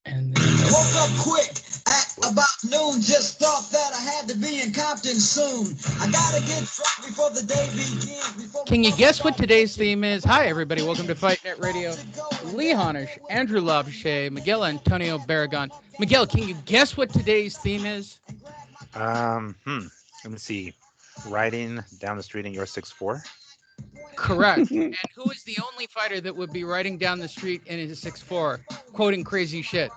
And then woke up quick at about noon. Just thought that I had to be in Compton soon. I gotta get drunk before the day begins. Can you guess what today's theme is? Hi, everybody. Welcome to Fight Net Radio. Lee Honish, Andrew Labouche, Miguel Antonio Barragon. Miguel, can you guess what today's theme is? Let me see. Riding down the street in your 6'4". Correct. And who is the only fighter that would be riding down the street in his 6'4", quoting crazy shit?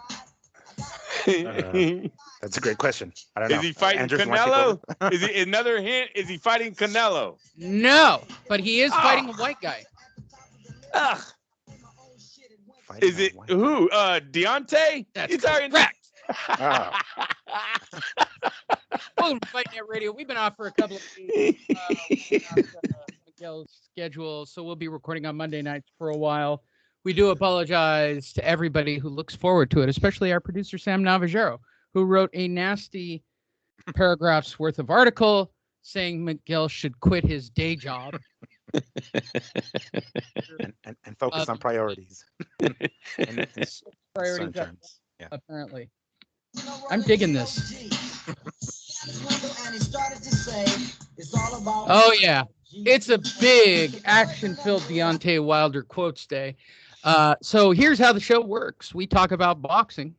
That's a great question. I don't know. Is he fighting Canelo? Is he another hint? Is he fighting Canelo? No, but he is fighting a white guy. Ugh. Is it who? Deontay? That's correct. Oh. Welcome to Fight Net Radio. We've been off for a couple of weeks. Miguel's schedule, so we'll be recording on Monday nights for a while. We do apologize to everybody who looks forward to it, especially our producer Sam Navajero, who wrote a nasty paragraph's worth of article saying Miguel should quit his day job and focus on priorities. Priorities, apparently. I'm digging this. Oh, yeah. It's a big action-filled Deontay Wilder quotes day. So here's how the show works. We talk about boxing.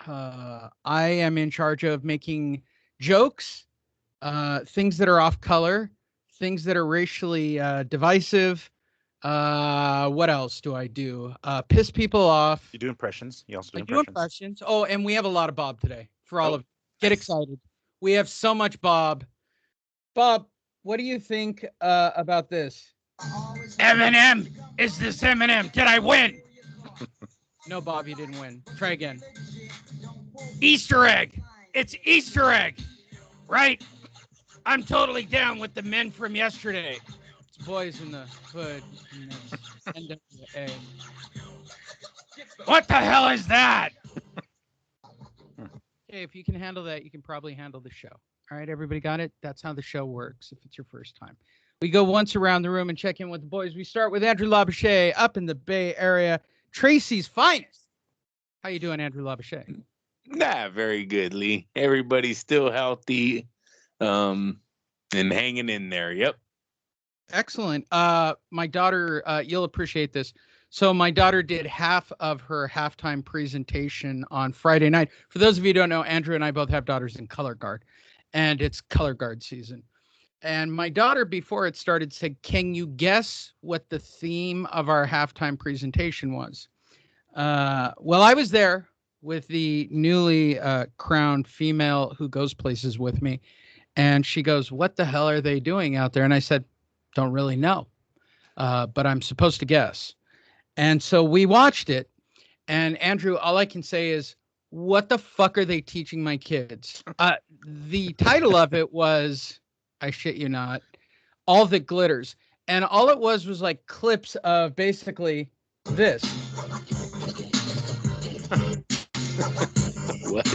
I am in charge of making jokes, things that are off color, things that are racially divisive. What else do I do? Piss people off. You do impressions. You also do impressions. Oh, and we have a lot of Bob today for all of you. Get excited. We have so much Bob. Bob, what do you think about this? Eminem, is this Eminem? Did I win? No, Bob, you didn't win. Try again. Easter egg. It's Easter egg, right? I'm totally down with the men from yesterday. It's Boys in the Hood. NWA. What the hell is that? Okay, if you can handle that, you can probably handle the show. All right, everybody got it? That's how the show works if it's your first time. We go once around the room and check in with the boys. We start with Andrew Labouche up in the Bay Area, Tracy's finest. How you doing, Andrew Labouche? Nah, very good, Lee. Everybody's still healthy and hanging in there. Yep. Excellent. My daughter, you'll appreciate this. So my daughter did half of her halftime presentation on Friday night. For those of you who don't know, Andrew and I both have daughters in color guard, and it's color guard season. And my daughter, before it started, said, "Can you guess what the theme of our halftime presentation was?" Well, I was there with the newly crowned female who goes places with me. And she goes, "What the hell are they doing out there?" And I said, "Don't really know, but I'm supposed to guess." And so we watched it. And Andrew, all I can say is, what the fuck are they teaching my kids? The title of it was, I shit you not, All That Glitters. And all it was like clips of basically this. What?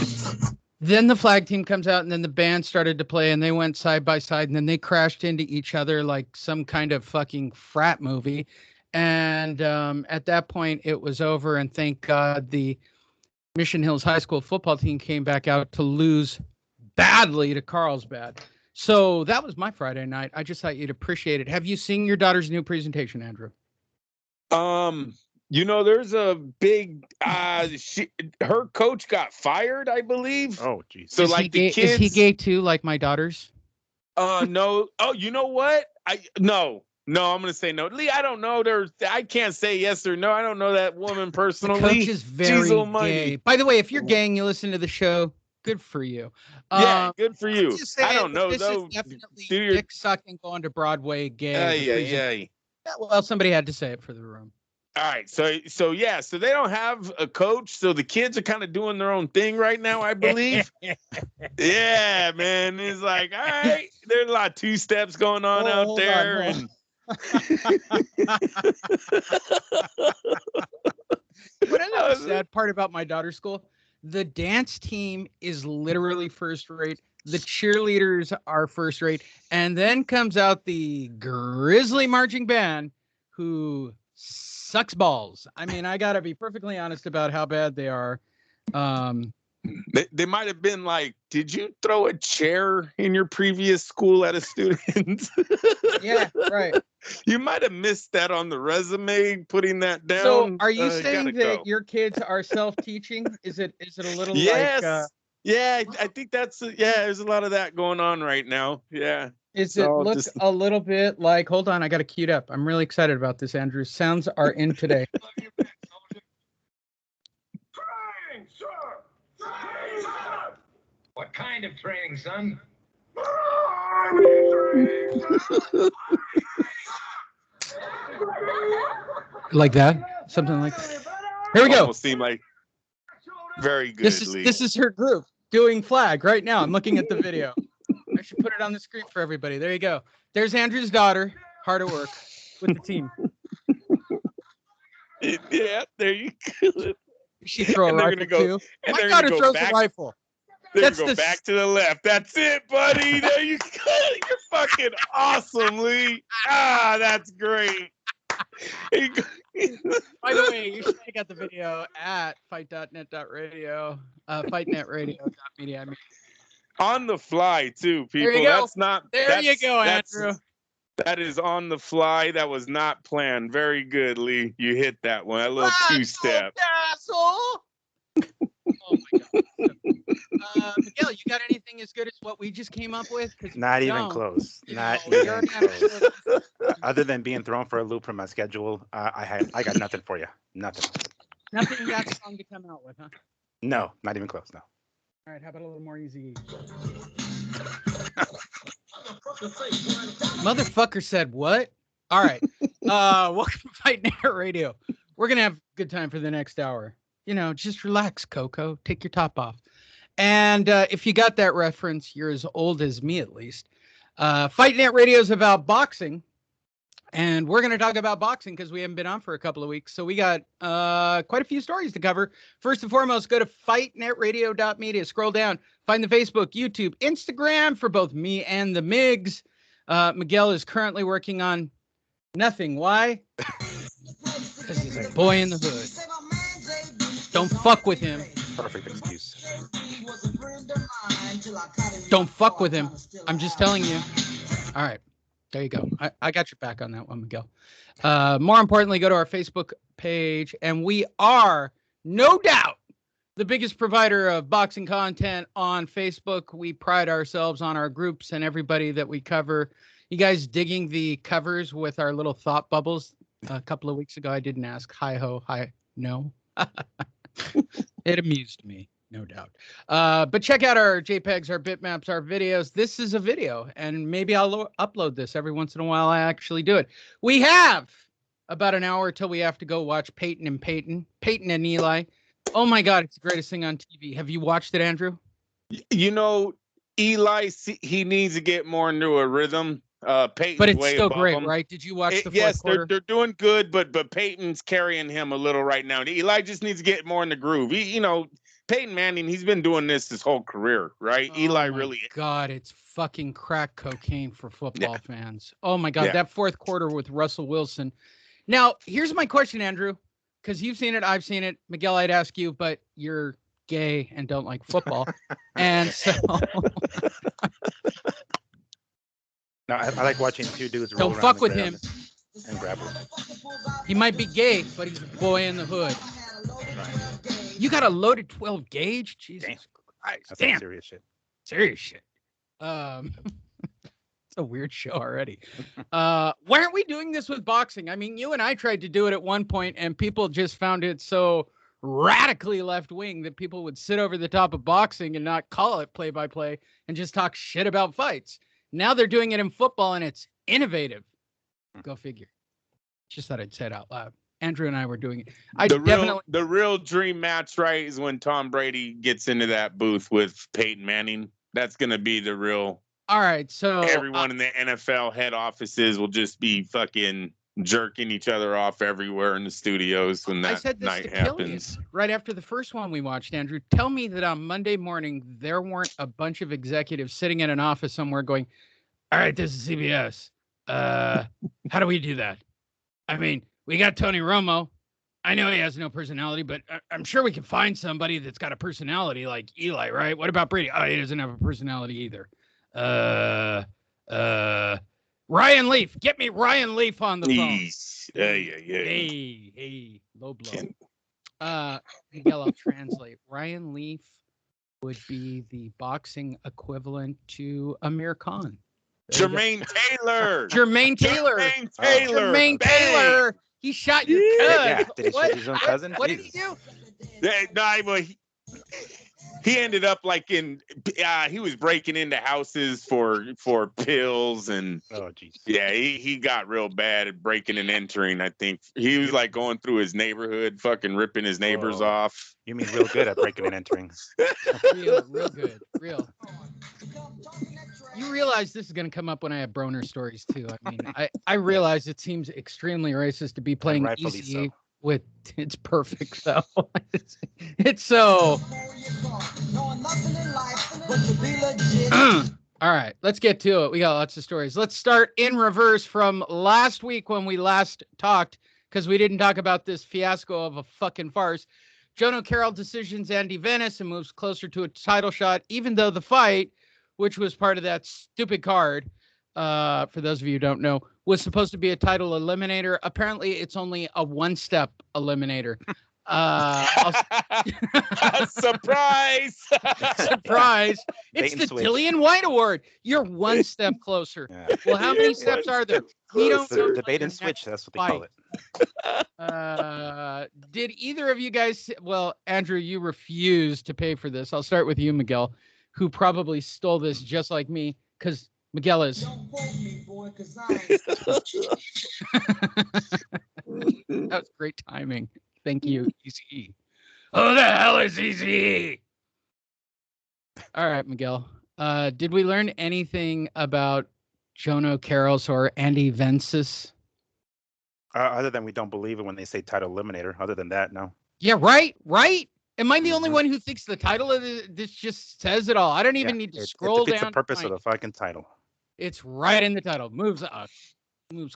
Then the flag team comes out, and then the band started to play, and they went side by side, and then they crashed into each other like some kind of fucking frat movie. And at that point, it was over, and thank God the Mission Hills High School football team came back out to lose badly to Carlsbad. So that was my Friday night. I just thought you'd appreciate it. Have you seen your daughter's new presentation, Andrew? You know, there's a big her coach got fired, I believe. Oh, geez. So is like the gay, kids. Is he gay too, like my daughter's? No. Oh, you know what? No, I'm gonna say no. Lee, I don't know. I can't say yes or no. I don't know that woman personally. The coach is very gay. By the way, if you're gay and you listen to the show, good for you. Yeah, good for you. I don't know though. Is definitely dick sucking going to Broadway gay. Yeah. Well, somebody had to say it for the room. All right, so they don't have a coach, so the kids are kind of doing their own thing right now, I believe. Yeah, man, it's like, all right, there's a lot of two steps going on out there, and But another sad part about my daughter's school, the dance team is literally first rate. The cheerleaders are first rate, and then comes out the Grizzly marching band, who sucks balls. I mean, I gotta be perfectly honest about how bad they are. They might have been like, did you throw a chair in your previous school at a student? Yeah, right. You might have missed that on the resume, putting that down. So are you saying gotta that go. your kids are self-teaching? Is it a little Yes. like Yeah, I think that's there's a lot of that going on right now. Yeah. is it So look just- a little bit like, hold on, I got it queued up. I'm really excited about this, Andrew. Sounds are in today. Training, sir! Training, sir! What kind of training, son? Like that? Something like that. Here we go. Almost seem like very good. This is her group doing flag right now. I'm looking at the video. I should put it on the screen for everybody. There you go. There's Andrew's daughter, hard at work with the team. Yeah, there you go. She throw a And they're rifle gonna go- too. and My they're daughter gonna go throws back- a rifle. Then That's go the- back to the left. That's it, buddy. There you go. You're fucking awesome, Lee. Ah, that's great. By the way, you should check out the video at fight.net.radio, fightnetradio.media. I mean, On the fly, too, people. There you go. That's not. there you go, that's- Andrew. That is on the fly. That was not planned. Very good, Lee. You hit that one. That little Razzle two-step. dazzle. Oh my god. Miguel, you got anything as good as what we just came up with? 'Cause if Not you even don't, close. you Not know, even you're gonna have to- close. Other than being thrown for a loop from my schedule, I got nothing for you. Nothing. Nothing that strong to come out with, huh? No, not even close. No. All right, how about a little more easy? Motherfucker said what? All right. Welcome to Fight Net Radio. We're gonna have a good time for the next hour. You know, just relax, Coco. Take your top off. And if you got that reference, you're as old as me at least. Fight Net Radio is about boxing. And we're going to talk about boxing because we haven't been on for a couple of weeks. So we got quite a few stories to cover. First and foremost, go to fightnetradio.media. Scroll down. Find the Facebook, YouTube, Instagram for both me and the MIGs. Miguel is currently working on nothing. Why? Because he's a boy in the hood. Don't fuck with him. Perfect excuse. Don't fuck with him. I'm just telling you. All right. There you go. I got your back on that one, Miguel. More importantly, go to our Facebook page, and we are, no doubt, the biggest provider of boxing content on Facebook. We pride ourselves on our groups and everybody that we cover. You guys digging the covers with our little thought bubbles? A couple of weeks ago, I didn't ask. Hi ho, hi no. It amused me. No doubt. But check out our JPEGs, our bitmaps, our videos. This is a video, and maybe I'll upload this every once in a while. I actually do it. We have about an hour till we have to go watch Peyton and Eli. Oh my God, it's the greatest thing on TV. Have you watched it, Andrew? You know, Eli, he needs to get more into a rhythm. Peyton's But it's way still above great, him. right? Did you watch the fourth Yes, quarter? they're doing good, but Peyton's carrying him a little right now. Eli just needs to get more in the groove. Peyton Manning, he's been doing this his whole career, right? Eli my really. God, it's fucking crack cocaine for football fans. Oh my God, Yeah. that fourth quarter with Russell Wilson. Now, here's my question, Andrew, because you've seen it, I've seen it. Miguel, I'd ask you, but you're gay and don't like football. And so No, I like watching two dudes roll don't around fuck the with ground him. and grapple. He might be gay, but he's a boy in the hood. You got a loaded 12 gauge? Jesus Damn. Christ. That's some Damn. serious shit. Serious shit. It's a weird show already. Why aren't we doing this with boxing? I mean, you and I tried to do it at one point, and people just found it so radically left wing that people would sit over the top of boxing and not call it play by play and just talk shit about fights. Now they're doing it in football, and it's innovative. Go figure. Just thought I'd say it out loud. Andrew and I were doing it. The real dream match, right, is when Tom Brady gets into that booth with Peyton Manning. That's gonna be the real. All right, so Everyone in the NFL head offices will just be fucking jerking each other off everywhere in the studios when I that said this night to Killian happens. right after the first one we watched, Andrew. Tell me that on Monday morning there weren't a bunch of executives sitting in an office somewhere going, all right, this is CBS. How do we do that? I mean, we got Tony Romo. I know he has no personality, but I'm sure we can find somebody that's got a personality like Eli, right? What about Brady? Oh, he doesn't have a personality either. Ryan Leaf. Get me Ryan Leaf on the phone. Hey, low blow. Miguel, I'll translate. Ryan Leaf would be the boxing equivalent to Amir Khan. Jermaine Taylor. Jermaine Taylor. Jermaine Taylor. Jermaine Taylor. He shot your cousin. Yeah, did he shoot his own cousin? What did he do? He ended up like he was breaking into houses for pills and he got real bad at breaking and entering. I think he was like going through his neighborhood, fucking ripping his neighbors off. You mean real good at breaking and entering? Real good. You realize this is going to come up when I have Broner stories too. I mean, I realize it seems extremely racist to be playing easy with it's perfect though. It's so. All right, let's get to it. We got lots of stories. Let's start in reverse from last week when we last talked, because we didn't talk about this fiasco of a fucking farce. Jono Carroll decisions Andy Venice and moves closer to a title shot, even though the fight, which was part of that stupid card, for those of you who don't know, was supposed to be a title eliminator. Apparently, it's only a one-step eliminator. Surprise! Surprise! It's the Dillian White Award. You're one step closer. Yeah. Well, how many steps are there? We don't know. Debate and switch. That's what they call it. Did either of you guys? Well, Andrew, you refused to pay for this. I'll start with you, Miguel, who probably stole this just like me, because Miguel is. Don't quote me, boy, because that was great timing. Thank you, Easy. Oh, the hell is Easy? All right, Miguel. Did we learn anything about Jono Carroll's or Andy Vences? Other than we don't believe it when they say title eliminator. Other than that, no. Yeah, right. Am I the only one who thinks the title of this just says it all? I don't even need to scroll down. It's the purpose of the fucking title. It's right in the title. Moves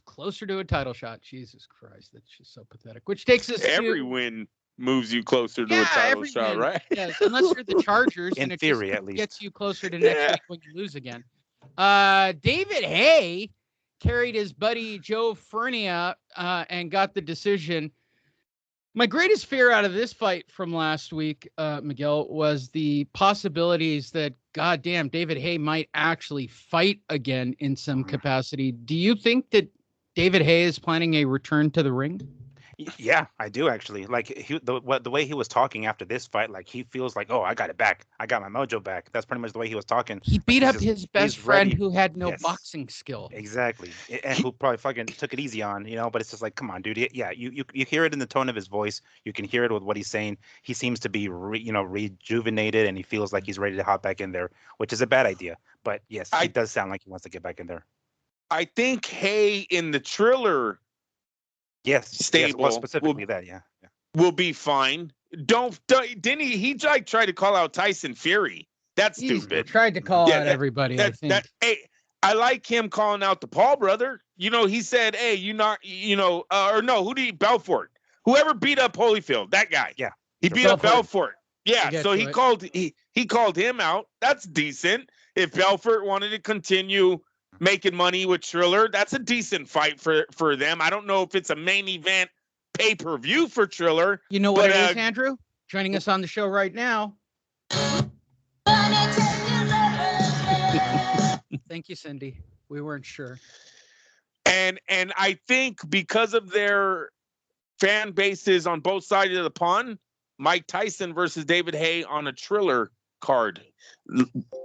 closer to a title shot. Jesus Christ, that's just so pathetic. Which takes us every win moves you closer to a title shot, right? Yes, unless you're the Chargers. In theory, at least. Gets you closer to next week when you lose again. David Hay carried his buddy Joe Furnia and got the decision. My greatest fear out of this fight from last week, Miguel, was the possibilities that, goddamn, David Hay might actually fight again in some capacity. Do you think that David Hay is planning a return to the ring? Yeah, I do actually. Like the way he was talking after this fight, like he feels like, oh, I got it back. I got my mojo back. That's pretty much the way he was talking. He beat up his best friend who had no boxing skill. Exactly, and who probably fucking took it easy on, But it's just like, come on, dude. Yeah, you hear it in the tone of his voice. You can hear it with what he's saying. He seems to be rejuvenated, and he feels like he's ready to hop back in there, which is a bad idea. But yes, it does sound like he wants to get back in there. I think Hay in the Triller. Yes, stable. Well, specifically that, will be fine. Didn't he like tried to call out Tyson Fury? That's stupid. Tried to call out everybody. I think. I like him calling out the Paul brother. He said, "Hey, or no, who did he? Belfort, whoever beat up Holyfield, that guy. Yeah, he beat up Belfort. Yeah, so he called him out. That's decent. If Belfort wanted to continue making money with Triller, that's a decent fight for them. I don't know if it's a main event pay-per-view for Triller. You know what it is, Andrew? Joining us on the show right now. Thank you, Cindy. We weren't sure. And I think because of their fan bases on both sides of the pond, Mike Tyson versus David Hay on a Triller card,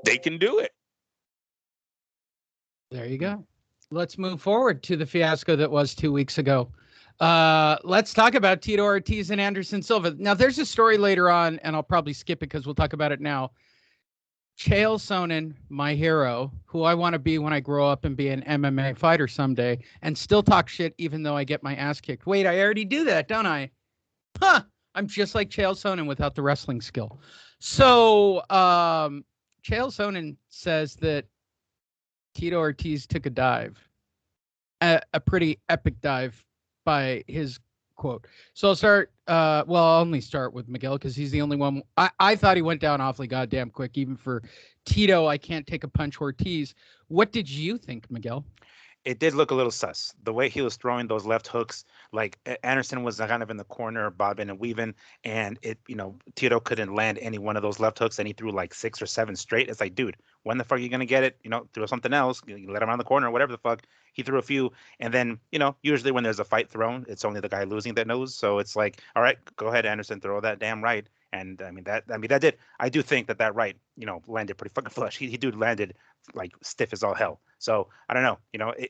they can do it. There you go. Let's move forward to the fiasco that was 2 weeks ago. Let's talk about Tito Ortiz and Anderson Silva. Now, there's a story later on, and I'll probably skip it because we'll talk about it now. Chael Sonnen, my hero, who I want to be when I grow up and be an MMA fighter someday, and still talk shit even though I get my ass kicked. Wait, I already do that, don't I? Huh. I'm just like Chael Sonnen without the wrestling skill. So, Chael Sonnen says that Tito Ortiz took a dive, a pretty epic dive by his quote. So I'll start. I'll only start with Miguel because he's the only one. I thought he went down awfully goddamn quick, even for Tito. I can't take a punch Ortiz. What did you think, Miguel? It did look a little sus. The way he was throwing those left hooks, like Anderson was kind of in the corner, bobbing and weaving, and Tito couldn't land any one of those left hooks, and he threw like 6 or 7 straight. It's like, dude, when the fuck are you gonna get it? Throw something else. You let him around the corner, whatever the fuck. He threw a few, and then usually when there's a fight thrown, it's only the guy losing that knows. So it's like, all right, go ahead, Anderson, throw that damn right. And that did. I do think that right, landed pretty fucking flush. He dude landed like stiff as all hell. So I don't know.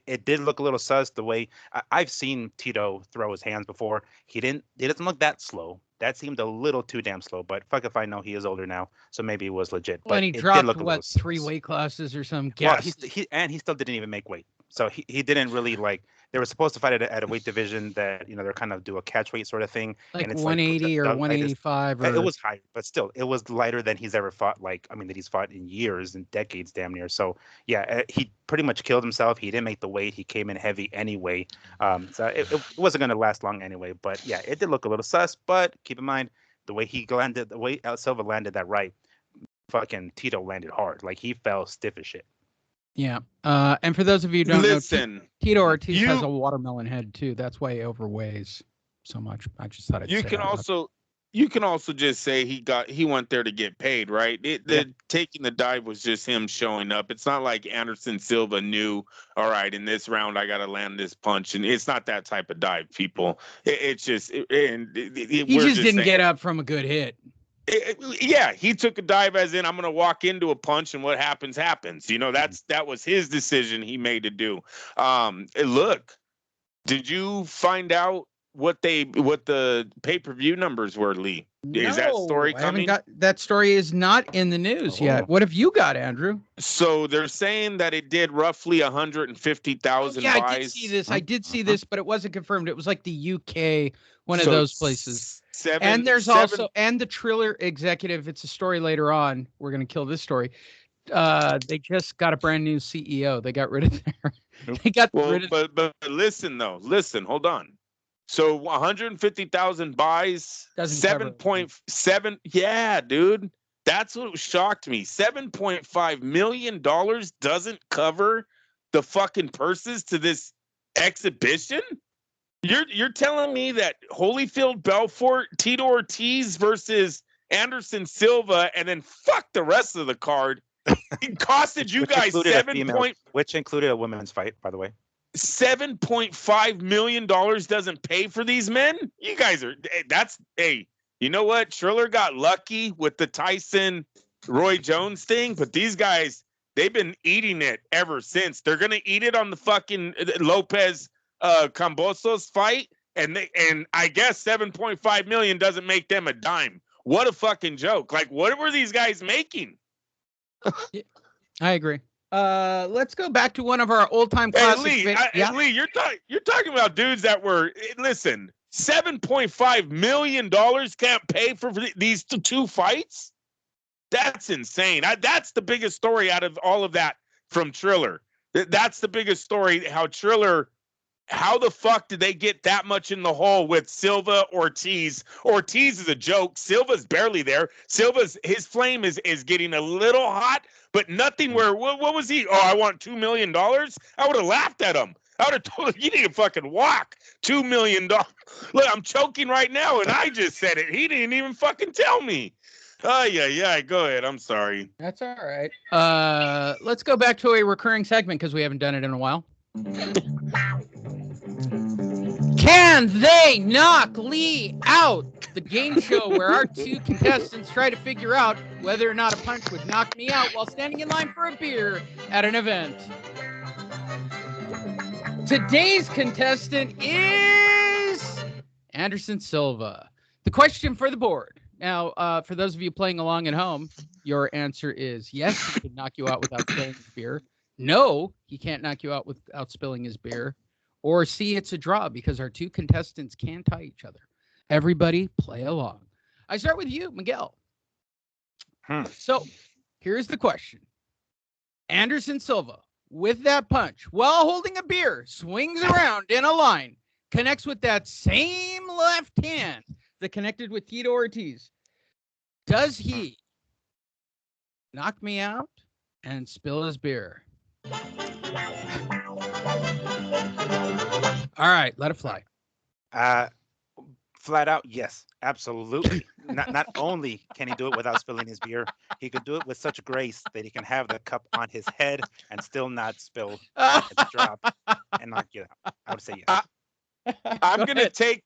It did look a little sus the way I've seen Tito throw his hands before. He doesn't look that slow. That seemed a little too damn slow. But fuck if I know, he is older now, so maybe it was legit. Well, but he dropped 3 weight classes or something. Well, he still didn't even make weight. So he didn't really like. They were supposed to fight at a weight division that they're kind of do a catch weight sort of thing, like and it's 180 or 185. It was higher, but still, it was lighter than he's ever fought. That he's fought in years and decades, damn near. So yeah, he pretty much killed himself. He didn't make the weight. He came in heavy anyway. So it wasn't going to last long anyway. But yeah, it did look a little sus. But keep in mind the way he landed, the way Silva landed that right, fucking Tito landed hard. Like he fell stiff as shit. Yeah. And for those of you who don't know, Tito Ortiz has a watermelon head too. That's why he overweighs so much. I just thought you can also just say he went there to get paid, right? Taking the dive was just him showing up. It's not like Anderson Silva knew, all right, in this round I got to land this punch, and it's not that type of dive, people. It's just he just didn't get up from a good hit. Yeah, he took a dive as in I'm going to walk into a punch and what happens. That was his decision he made to do. Look, did you find out what the pay-per-view numbers were, Lee? Is that story coming? That story is not in the news yet. What have you got, Andrew? So they're saying that it did roughly 150,000 buys. I did see this. I did see this, but it wasn't confirmed. It was like the UK, one of those places. Also the Triller executive. It's a story later on. We're going to kill this story. They just got a brand new CEO. They got rid of But listen, hold on. So 150,000 buys, 7.7. Yeah, dude. That's what shocked me. $7.5 million doesn't cover the fucking purses to this exhibition? You're telling me that Holyfield, Belfort, Tito Ortiz versus Anderson Silva, and then fuck the rest of the card, it costed you guys which included a women's fight, by the way. $7.5 million doesn't pay for these men? You guys are you know what? Triller got lucky with the Tyson Roy Jones thing, but these guys, they've been eating it ever since. They're gonna eat it on the fucking Lopez Cambosos fight, and I guess 7.5 million doesn't make them a dime. What a fucking joke. Like, what were these guys making? I agree. Let's go back to one of our old-time classics. Lee, you're talking about dudes that were, listen, $7.5 million can't pay for these two fights? That's insane. That's the biggest story out of all of that from Triller. That's the biggest story, how the fuck did they get that much in the hole with Silva, Ortiz? Ortiz is a joke. Silva's barely there. His flame is getting a little hot, but nothing where, what was he? Oh, I want $2 million? I would have laughed at him. I would have told him, you need to fucking walk. $2 million. Look, I'm choking right now, and I just said it. He didn't even fucking tell me. Oh, yeah. Go ahead. I'm sorry. That's all right. Let's go back to a recurring segment because we haven't done it in a while. Can they knock Lee out? The game show where our two contestants try to figure out whether or not a punch would knock me out while standing in line for a beer at an event. Today's contestant is Anderson Silva. The question for the board. Now, for those of you playing along at home, your answer is yes, he can knock you out without spilling his beer. No, he can't knock you out without spilling his beer. Or C, it's a draw because our two contestants can tie each other. Everybody play along. I start with you, Miguel. So here's the question. Anderson Silva, with that punch, while holding a beer, swings around in a line, connects with that same left hand that connected with Tito Ortiz. Does he knock me out and spill his beer? All right, let it fly. Flat out, yes, absolutely. Not only can he do it without spilling his beer, he could do it with such grace that he can have the cup on his head and still not spill the drop and not get out. I would say yes. I'm gonna take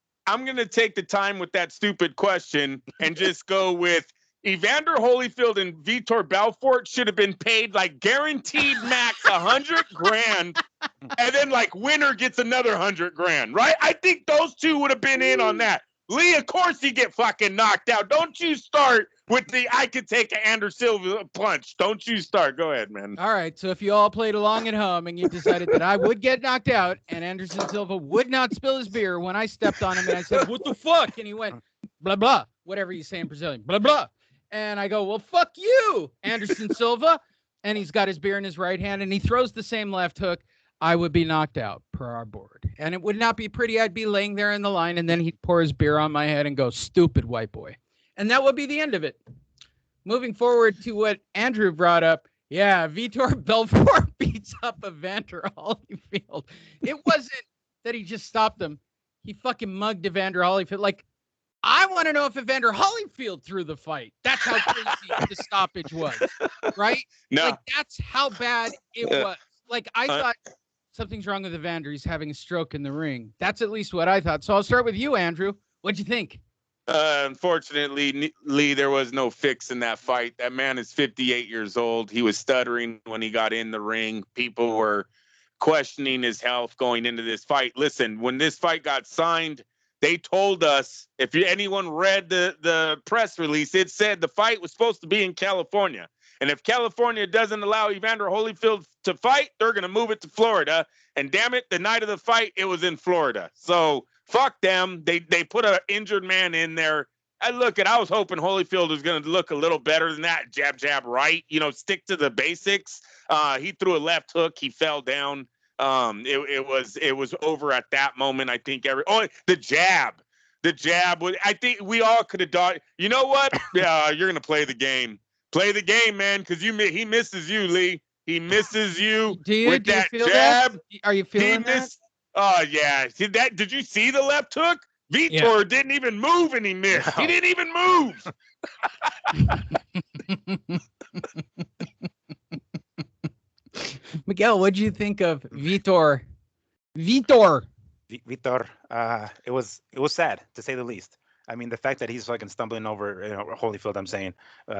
the time with that stupid question and just go with Evander Holyfield and Vitor Belfort should have been paid like guaranteed max $100,000, and then like winner gets another $100,000, right? I think those two would have been in on that. Lee, of course you get fucking knocked out. Don't you start with the I could take an Anderson Silva punch. Don't you start. Go ahead, man. All right, so if you all played along at home and you decided that I would get knocked out and Anderson Silva would not spill his beer when I stepped on him and I said, "What the fuck?" And he went, blah, blah, whatever you say in Brazilian, blah, blah. And I go, "Well, fuck you, Anderson Silva." And he's got his beer in his right hand and he throws the same left hook. I would be knocked out per our board. And it would not be pretty. I'd be laying there in the line and then he'd pour his beer on my head and go, "Stupid white boy." And that would be the end of it. Moving forward to what Andrew brought up. Yeah, Vitor Belfort beats up Evander Holyfield. It wasn't that he just stopped him. He fucking mugged Evander Holyfield. Like, I want to know if Evander Holyfield threw the fight. That's how crazy the stoppage was, right? No. Like, that's how bad it was. Like, I thought something's wrong with Evander. He's having a stroke in the ring. That's at least what I thought. So I'll start with you, Andrew. What'd you think? Unfortunately, Lee, there was no fix in that fight. That man is 58 years old. He was stuttering when he got in the ring. People were questioning his health going into this fight. Listen, when this fight got signed, they told us, if anyone read the press release, it said the fight was supposed to be in California. And if California doesn't allow Evander Holyfield to fight, they're going to move it to Florida. And damn it, the night of the fight, it was in Florida. So fuck them. They put an injured man in there. I was hoping Holyfield was going to look a little better than that. Jab, jab, right. Stick to the basics. He threw a left hook. He fell down. It was over at that moment. I think the jab was, I think we all could have done. You know what? Yeah, you're going to play the game. Play the game, man, because he misses you, Lee. He misses you with that jab. Are you feeling that? Oh, yeah. Did you see the left hook? Vitor didn't even move and he missed. No. He didn't even move. Miguel, what'd you think of Vitor? Vitor, it was sad, to say the least. I mean, the fact that he's fucking stumbling over Holyfield, I'm saying,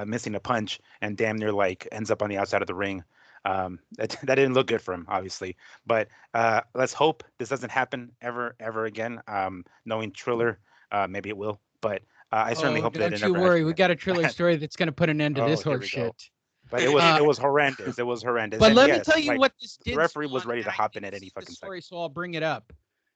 missing a punch and damn near like ends up on the outside of the ring. That didn't look good for him, obviously. But let's hope this doesn't happen ever again. Knowing Triller, maybe it will. But I certainly hope that it never. Don't you worry, we got a Triller story that's going to put an end to this horse shit. But it was horrendous. It was horrendous. But let me tell you what this did. The referee was ready to hop in at any fucking story, so I'll bring it up.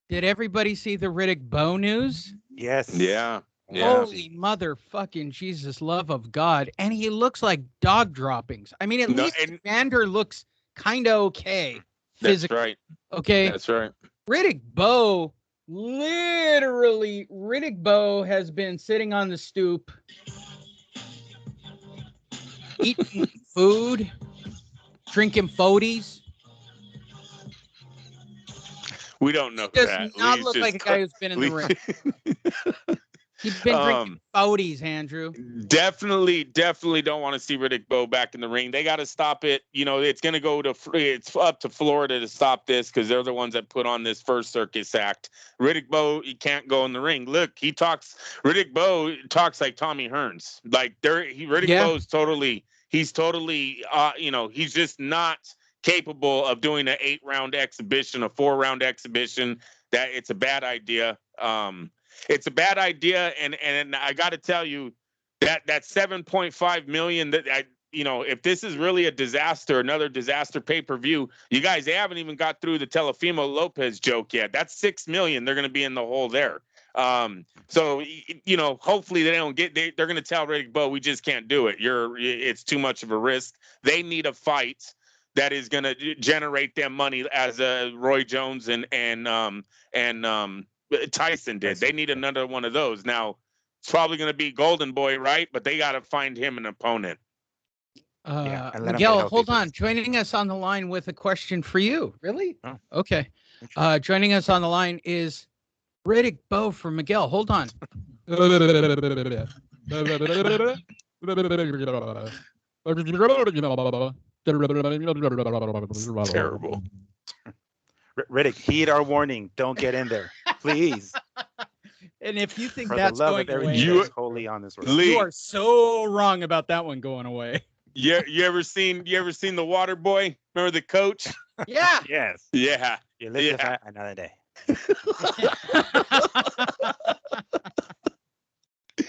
Did everybody see the Riddick Bowe news? Yes. Yeah. Holy motherfucking Jesus, love of God. And he looks like dog droppings. I mean, at least Evander looks kind of okay. Physically. That's right. Okay. That's right. Riddick Bowe, Riddick Bowe has been sitting on the stoop, eating food, drinking 40s. We don't know. He does not look like a guy who's been in the ring. He's been drinking 40s, Andrew. Definitely don't want to see Riddick Bowe back in the ring. They got to stop it. It's going to go it's up to Florida to stop this because they're the ones that put on this first circus act. Riddick Bowe, he can't go in the ring. Look, Riddick Bowe talks like Tommy Hearns. Like Riddick Bowe's he's just not capable of doing an 8-round exhibition, a 4-round exhibition. That it's a bad idea. It's a bad idea, and I got to tell you that $7.5 million if this is really a disaster, another disaster pay-per-view, you guys, they haven't even got through the Telefimo Lopez joke yet. That's $6 million. They're going to be in the hole there. So hopefully they don't they're going to tell Riddick Bowe, we just can't do it. It's too much of a risk. They need a fight that is going to generate them money as Roy Jones and Tyson did. They need another one of those. Now, it's probably going to be Golden Boy, right? But they got to find him an opponent. Yeah, and let him get Miguel, healthy hold first. on. Joining us on the line with a question for you. Really? Oh. Okay. Joining us on the line is Riddick Bowe from Miguel. Hold on. Terrible. Riddick, heed our warning. Don't get in there, please. And if you think For that's the love going of everything away, You- that's holy on this world. Lee, you are so wrong about that one going away. you ever seen the Water Boy? Remember the coach? Yeah. Yes. Yeah. You live to fight another day.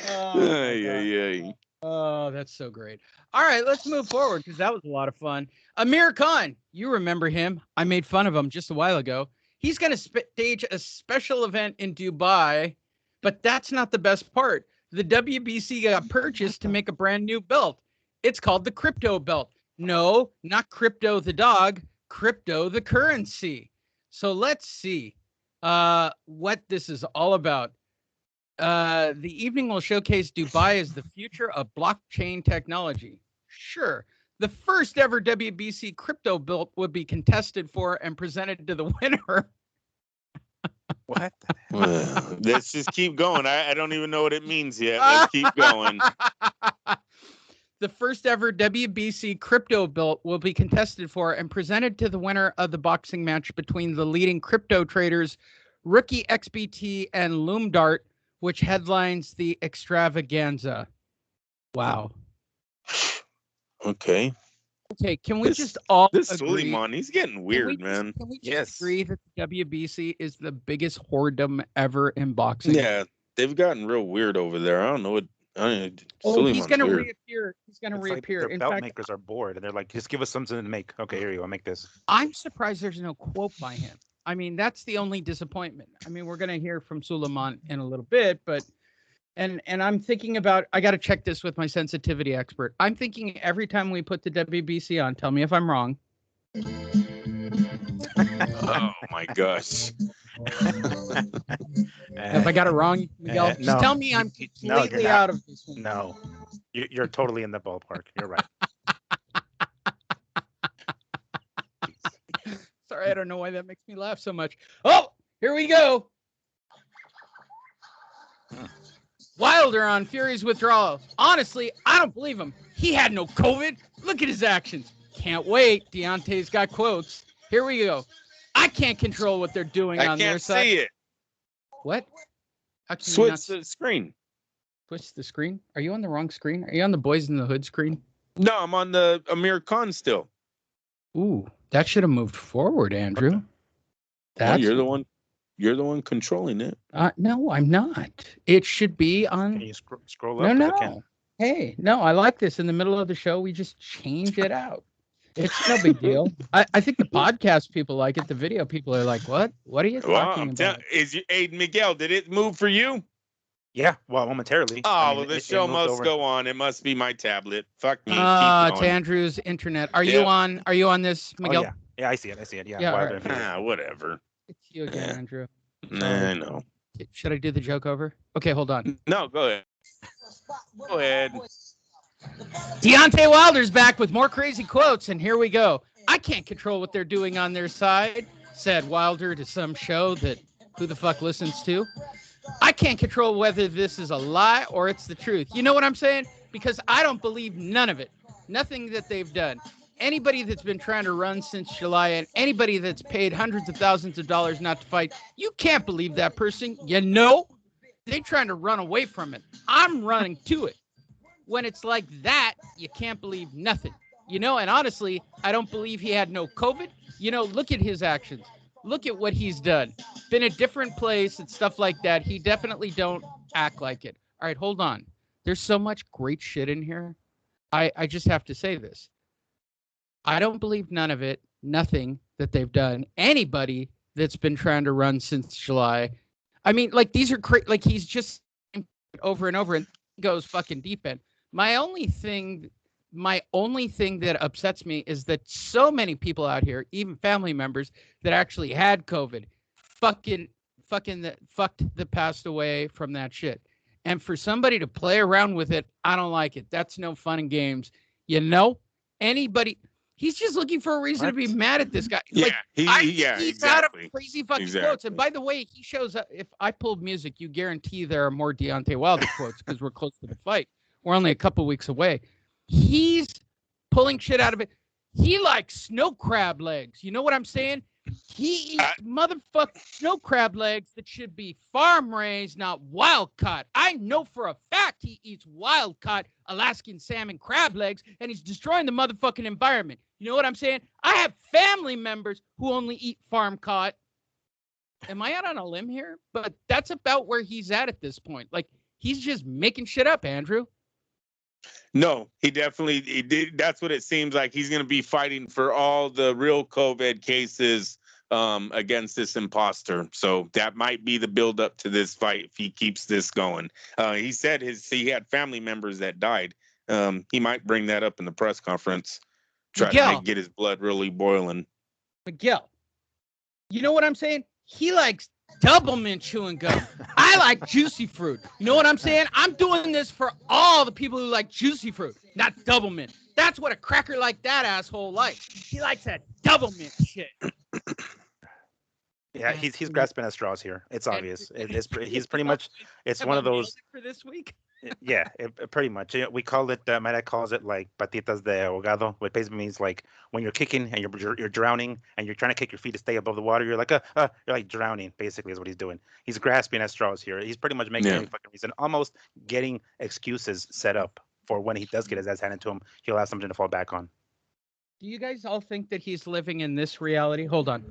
Oh, my Ay, God. ay, ay. Oh, that's so great. All right, let's move forward because that was a lot of fun. Amir Khan, you remember him. I made fun of him just a while ago. He's going to stage a special event in Dubai, but that's not the best part. The WBC got purchased to make a brand new belt. It's called the Crypto Belt. No, not Crypto the dog, Crypto the currency. So let's see what this is all about. The evening will showcase Dubai as the future of blockchain technology. Sure. The first ever WBC crypto belt would be contested for and presented to the winner. What? Well, let's just keep going. I don't even know what it means yet. Let's keep going. The first ever WBC crypto belt will be contested for and presented to the winner of the boxing match between the leading crypto traders, Rookie XBT and Loomdart, which headlines the extravaganza. Wow. Okay. Okay, can we This- just all This agree? Suleiman, he's getting weird, man. Can we just Yes. agree that the WBC is the biggest whoredom ever in boxing? Yeah, they've gotten real weird over there. I don't know what. Oh, Suleiman's he's going to weird. reappear. He's going to It's like reappear. their In belt fact, makers are bored and they're like, just give us something to make. Okay, here you go. Make this. I'm surprised there's no quote by him. I mean, that's the only disappointment. I mean, we're going to hear from Suleiman in a little bit, but and I'm thinking about, I got to check this with my sensitivity expert. I'm thinking every time we put the WBC on, tell me if I'm wrong. Oh my gosh. If I got it wrong, Miguel, just no. tell me I'm No, you're completely not. out of this one. No, you're totally in the ballpark. You're right. Sorry, I don't know why that makes me laugh so much. Oh, here we go. Wilder on Fury's withdrawal. Honestly, I don't believe him. He had no COVID. Look at his actions. Can't wait. Deontay's got quotes. Here we go. I can't control what they're doing I on their can't side. see it. What? How can you not Switch the screen. switch the screen? Are you on the wrong screen? Are you on the Boys in the Hood screen? No, I'm on the Amir Khan still. Ooh, that should have moved forward, Andrew. Well, That's you're the one. You're the one controlling it. no, I'm not. It should be Can on. you scroll No, up? 'Cause I no. can't. Hey, no, I like this. In the middle of the show, we just change it out. It's no big deal. I think the podcast people like it. The video people are like, what? What are you Well, talking I'm about? hey, Miguel, did it move for you? Yeah, well, momentarily. Oh, I mean, well, the it show moved must over. go on. It must be my tablet. Fuck me. It's Keep going. Andrew's internet. Are you Yep. on? Are you on this, Oh, Miguel? yeah. Yeah, I see it. Yeah. Yeah, all Wilder right. and Fury. Whatever. It's you again, Yeah. Andrew. Nah, no. Should I do the joke over? Okay, hold on. No, go ahead. Go ahead. Deontay Wilder's back with more crazy quotes, and here we go. I can't control what they're doing on their side, said Wilder to some show that who the fuck listens to. I can't control whether this is a lie or it's the truth. You know what I'm saying? Because I don't believe none of it. Nothing that they've done. Anybody that's been trying to run since July and anybody that's paid hundreds of thousands of dollars not to fight, you can't believe that person. You know? They're trying to run away from it. I'm running to it. When it's like that, you can't believe nothing. You know, and honestly, I don't believe he had no COVID. You know, look at his actions. Look at what he's done. Been a different place and stuff like that. He definitely don't act like it. All right, hold on. There's so much great shit in here. I just have to say this. I don't believe none of it, nothing that they've done. Anybody that's been trying to run since July. I mean, like, these are like he's just over and over and goes fucking deep end. My only thing that upsets me is that so many people out here, even family members that actually had COVID, fucking fucked that passed away from that shit. And for somebody to play around with it, I don't like it. That's no fun and games. You know, anybody, he's just looking for a reason to be mad at this guy. Yeah, like, he's out of crazy fucking quotes. And by the way, he shows up. If I pulled music, you guarantee there are more Deontay Wilder quotes because we're close to the fight. We're only a couple weeks away. He's pulling shit out of it. He likes snow crab legs. You know what I'm saying? He eats motherfucking snow crab legs that should be farm raised, not wild caught. I know for a fact he eats wild caught Alaskan salmon crab legs, and he's destroying the motherfucking environment. You know what I'm saying? I have family members who only eat farm caught. Am I out on a limb here? But that's about where he's at this point. Like, he's just making shit up, Andrew. No, he did. That's what it seems like. He's going to be fighting for all the real COVID cases against this imposter. So that might be the build up to this fight if he keeps this going. He said he had family members that died. He might bring that up in the press conference. Try to get his blood really boiling. Miguel, you know what I'm saying? He likes double mint chewing gum. I like juicy fruit. You know what I'm saying? I'm doing this for all the people who like juicy fruit, not double mint. That's what a cracker like that asshole likes. He likes that double mint shit. Yeah, he's grasping at straws here. It's obvious. He's pretty much. It's one of those for this week. Yeah, pretty much. We call it. Malik calls it like patitas de ahogado, which basically means like when you're kicking and you're drowning and you're trying to kick your feet to stay above the water. You're like drowning. Basically, is what he's doing. He's grasping at straws here. He's pretty much making any fucking reason, almost getting excuses set up for when he does get his ass handed to him. He'll have something to fall back on. Do you guys all think that he's living in this reality? Hold on.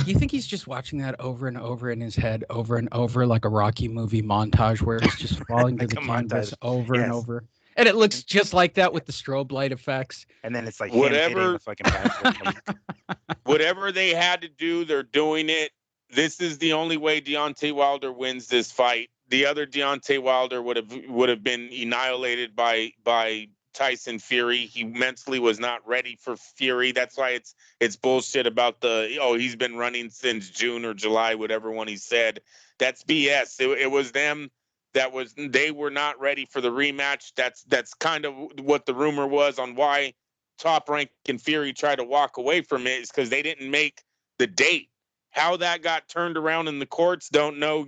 Do you think he's just watching that over and over in his head, over and over, like a Rocky movie montage where it's just falling to the canvas over and over? And it looks just like that with the strobe light effects. And then it's like whatever, whatever they had to do, they're doing it. This is the only way Deontay Wilder wins this fight. The other Deontay Wilder would have been annihilated by Tyson Fury. He mentally was not ready for Fury. That's why it's bullshit about he's been running since June or July, whatever one he said. That's BS. It was them they were not ready for the rematch. That's kind of what the rumor was on why Top Rank and Fury tried to walk away from it, is because they didn't make the date. How that got turned around in the courts, don't know.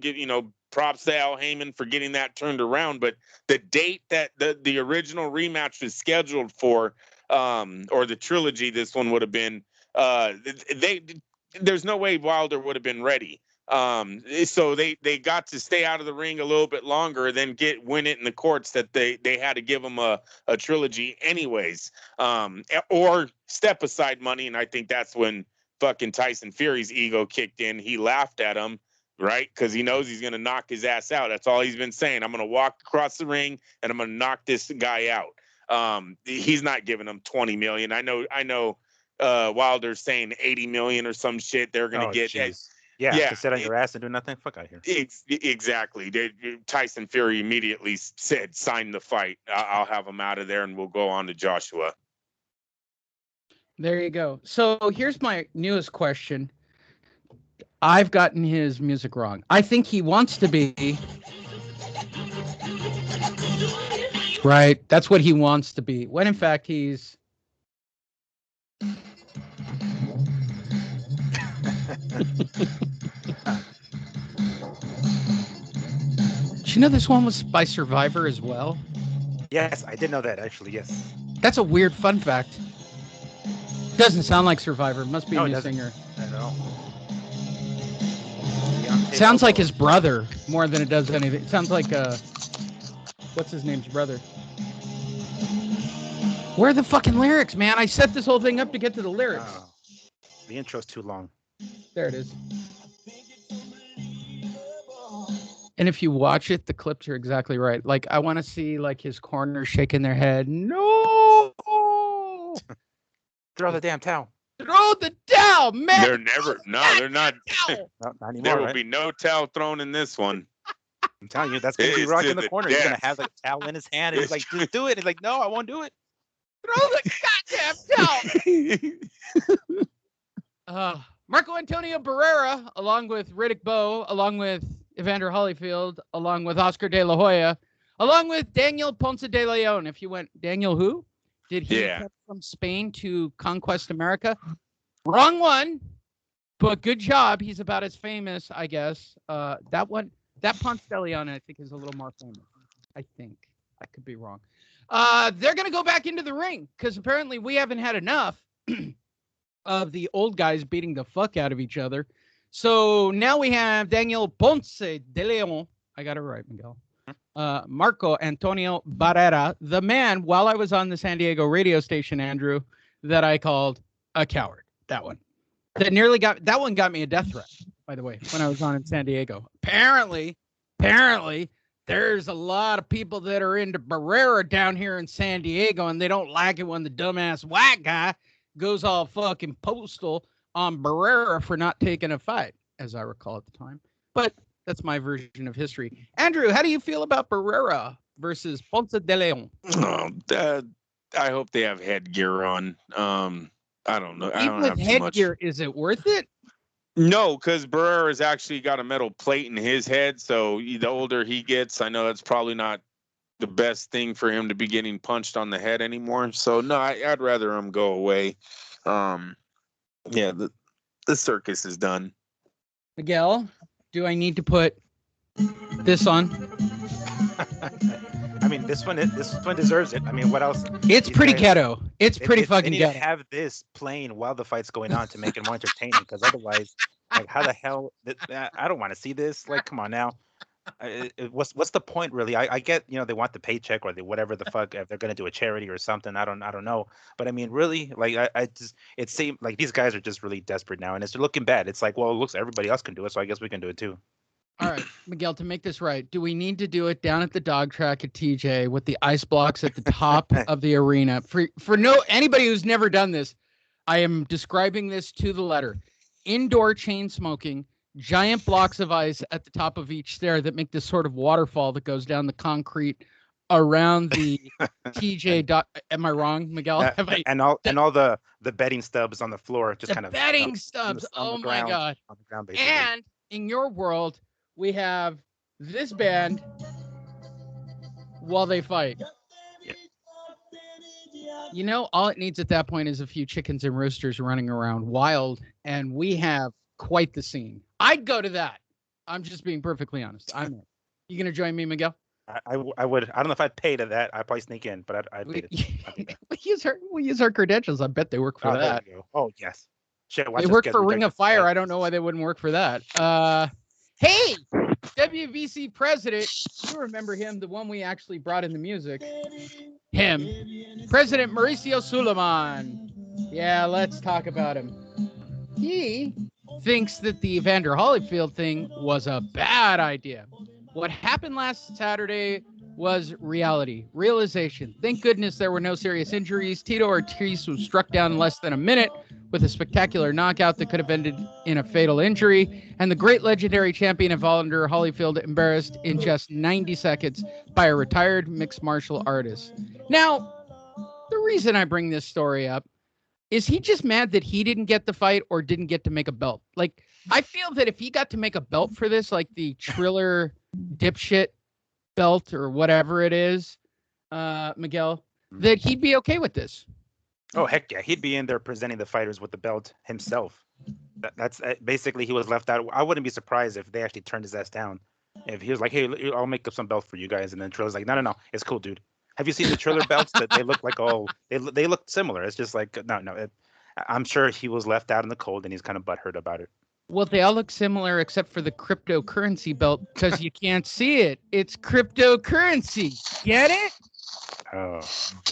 Props to Al Heyman for getting that turned around, but the date that the original rematch was scheduled for, or the trilogy, this one would have been, there's no way Wilder would have been ready. So they got to stay out of the ring a little bit longer, then win it in the courts that they had to give him a trilogy anyways, or step aside money. And I think that's when fucking Tyson Fury's ego kicked in. He laughed at him. Right? Because he knows he's going to knock his ass out. That's all he's been saying. I'm going to walk across the ring and I'm going to knock this guy out. He's not giving him 20 million. I know Wilder's saying 80 million or some shit they're going to get. Geez. Yeah, to sit on your ass and do nothing? Fuck out of here. Exactly. Tyson Fury immediately said, sign the fight. I'll have him out of there and we'll go on to Joshua. There you go. So here's my newest question. I've gotten his music wrong. I think he wants to be. Right. That's what he wants to be. When in fact he's. Do you know this one was by Survivor as well? Yes, I did know that actually. Yes. That's a weird fun fact. Doesn't sound like Survivor. It must be a new singer. I know. Sounds like his brother more than it does anything. It sounds like what's his name's brother? Where are the fucking lyrics, man? I set this whole thing up to get to the lyrics. The intro's too long. There it is. And if you watch it, the clips are exactly right. Like, I want to see like his corner shaking their head. No. Throw the damn towel. Throw the towel, man. They're not. Not anymore, There will be no towel thrown in this one. I'm telling you, that's gonna be It's Rock to in the the corner. He's gonna death. have a towel in his hand, and he's like, "Just do it." He's like, "No, I won't do it." Throw the goddamn towel. Marco Antonio Barrera, along with Riddick Bowe, along with Evander Holyfield, along with Oscar De La Hoya, along with Daniel Ponce de Leon. If you went, Daniel who? Did he come from Spain to conquest America? Wrong one, but good job. He's about as famous, I guess. That Ponce de Leon, I think, is a little more famous. I think. I could be wrong. They're going to go back into the ring because apparently we haven't had enough of the old guys beating the fuck out of each other. So now we have Daniel Ponce de Leon. I got it right, Miguel. Marco Antonio Barrera, the man, while I was on the San Diego radio station, Andrew, that I called a coward. That one. That one got me a death threat, by the way, when I was on in San Diego. Apparently, there's a lot of people that are into Barrera down here in San Diego, and they don't like it when the dumbass white guy goes all fucking postal on Barrera for not taking a fight, as I recall at the time. But that's my version of history. Andrew, how do you feel about Barrera versus Ponce de Leon? I hope they have headgear on. I don't know. I don't Even have with too much. headgear, is it worth it? No, because Barrera's actually got a metal plate in his head, so the older he gets, I know that's probably not the best thing for him to be getting punched on the head anymore. So no, I'd rather him go away. Yeah, the circus is done. Miguel, do I need to put this on? I mean, this one deserves it. I mean, what else? It's pretty ghetto. It's pretty fucking they need ghetto. to have this playing while the fight's going on to make it more entertaining. Because otherwise, like, how the hell? I don't want to see this. Like, come on now. What's the point really? I get, they want the paycheck or whatever the fuck, if they're gonna do a charity or something. I don't know. But I mean, really, like, it seemed like these guys are just really desperate now, and it's looking bad. It's like, well, it looks everybody else can do it, so I guess we can do it too. All right, Miguel, to make this right, do we need to do it down at the dog track at TJ with the ice blocks at the top of the arena? For anybody who's never done this, I am describing this to the letter. Indoor chain smoking, giant blocks of ice at the top of each stair that make this sort of waterfall that goes down the concrete around the TJ. Am I wrong, Miguel? And all the bedding stubs on the floor, just kind of bedding stubs. Oh my god! On the ground, basically. And in your world, we have this band while they fight. Yeah. All it needs at that point is a few chickens and roosters running around wild, and we have quite the scene. I'd go to that. I'm just being perfectly honest. I'm in. You gonna join me, Miguel? I would. I don't know if I'd pay to that. I'd probably sneak in, but I'd pay it. We use our credentials. I bet they work for that. There you go. Oh yes. Shit, they work for Ring of Fire. I don't know why they wouldn't work for that. Hey, WBC president, you remember him, the one we actually brought in the music. Him, President Mauricio Suleiman. Yeah, let's talk about him. He thinks that the Evander Holyfield thing was a bad idea. What happened last Saturday was realization. Thank goodness there were no serious injuries. Tito Ortiz was struck down in less than a minute with a spectacular knockout that could have ended in a fatal injury. And the great legendary champion Evander Holyfield embarrassed in just 90 seconds by a retired mixed martial artist. Now, the reason I bring this story up is he just mad that he didn't get the fight or didn't get to make a belt? Like, I feel that if he got to make a belt for this, like the Triller dipshit belt or whatever it is, Miguel, that he'd be okay with this. Oh, heck yeah. He'd be in there presenting the fighters with the belt himself. That's basically, he was left out. I wouldn't be surprised if they actually turned his ass down. If he was like, hey, I'll make up some belts for you guys. And then Triller's like, no, it's cool, dude. Have you seen the Triller belts? That they look like, they look similar. It's just like, no. I'm sure he was left out in the cold and he's kind of butthurt about it. Well, they all look similar except for the cryptocurrency belt because you can't see it. It's cryptocurrency. Get it? Oh,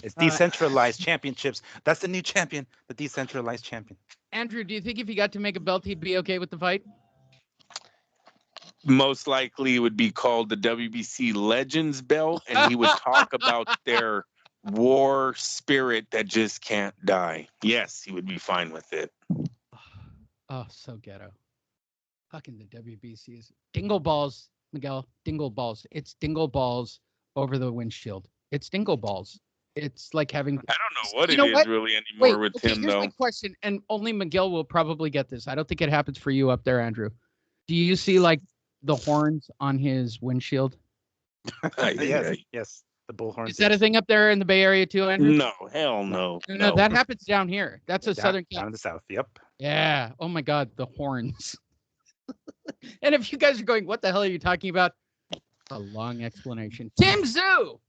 it's decentralized championships. That's the new champion, the decentralized champion. Andrew, do you think if he got to make a belt, he'd be okay with the fight? Most likely it would be called the WBC Legends belt, and he would talk about their war spirit that just can't die. Yes, he would be fine with it. Oh, so ghetto. Fucking the WBC is dingle balls. Miguel. Dingle balls. It's dingle balls over the windshield. It's dingle balls. It's like having. I don't know what You it know is what? really anymore Wait, with okay, him, here's though. my question, and only Miguel will probably get this. I don't think it happens for you up there, Andrew. Do you see like the horns on his windshield? Yes. The bullhorns. Is that a thing up there in the Bay Area too, Andrew? No, hell no. No, that happens down here. That's a Southern down in the South. Yep. Yeah. Oh my God, the horns. And if you guys are going, what the hell are you talking about? A long explanation. Tim Zoo,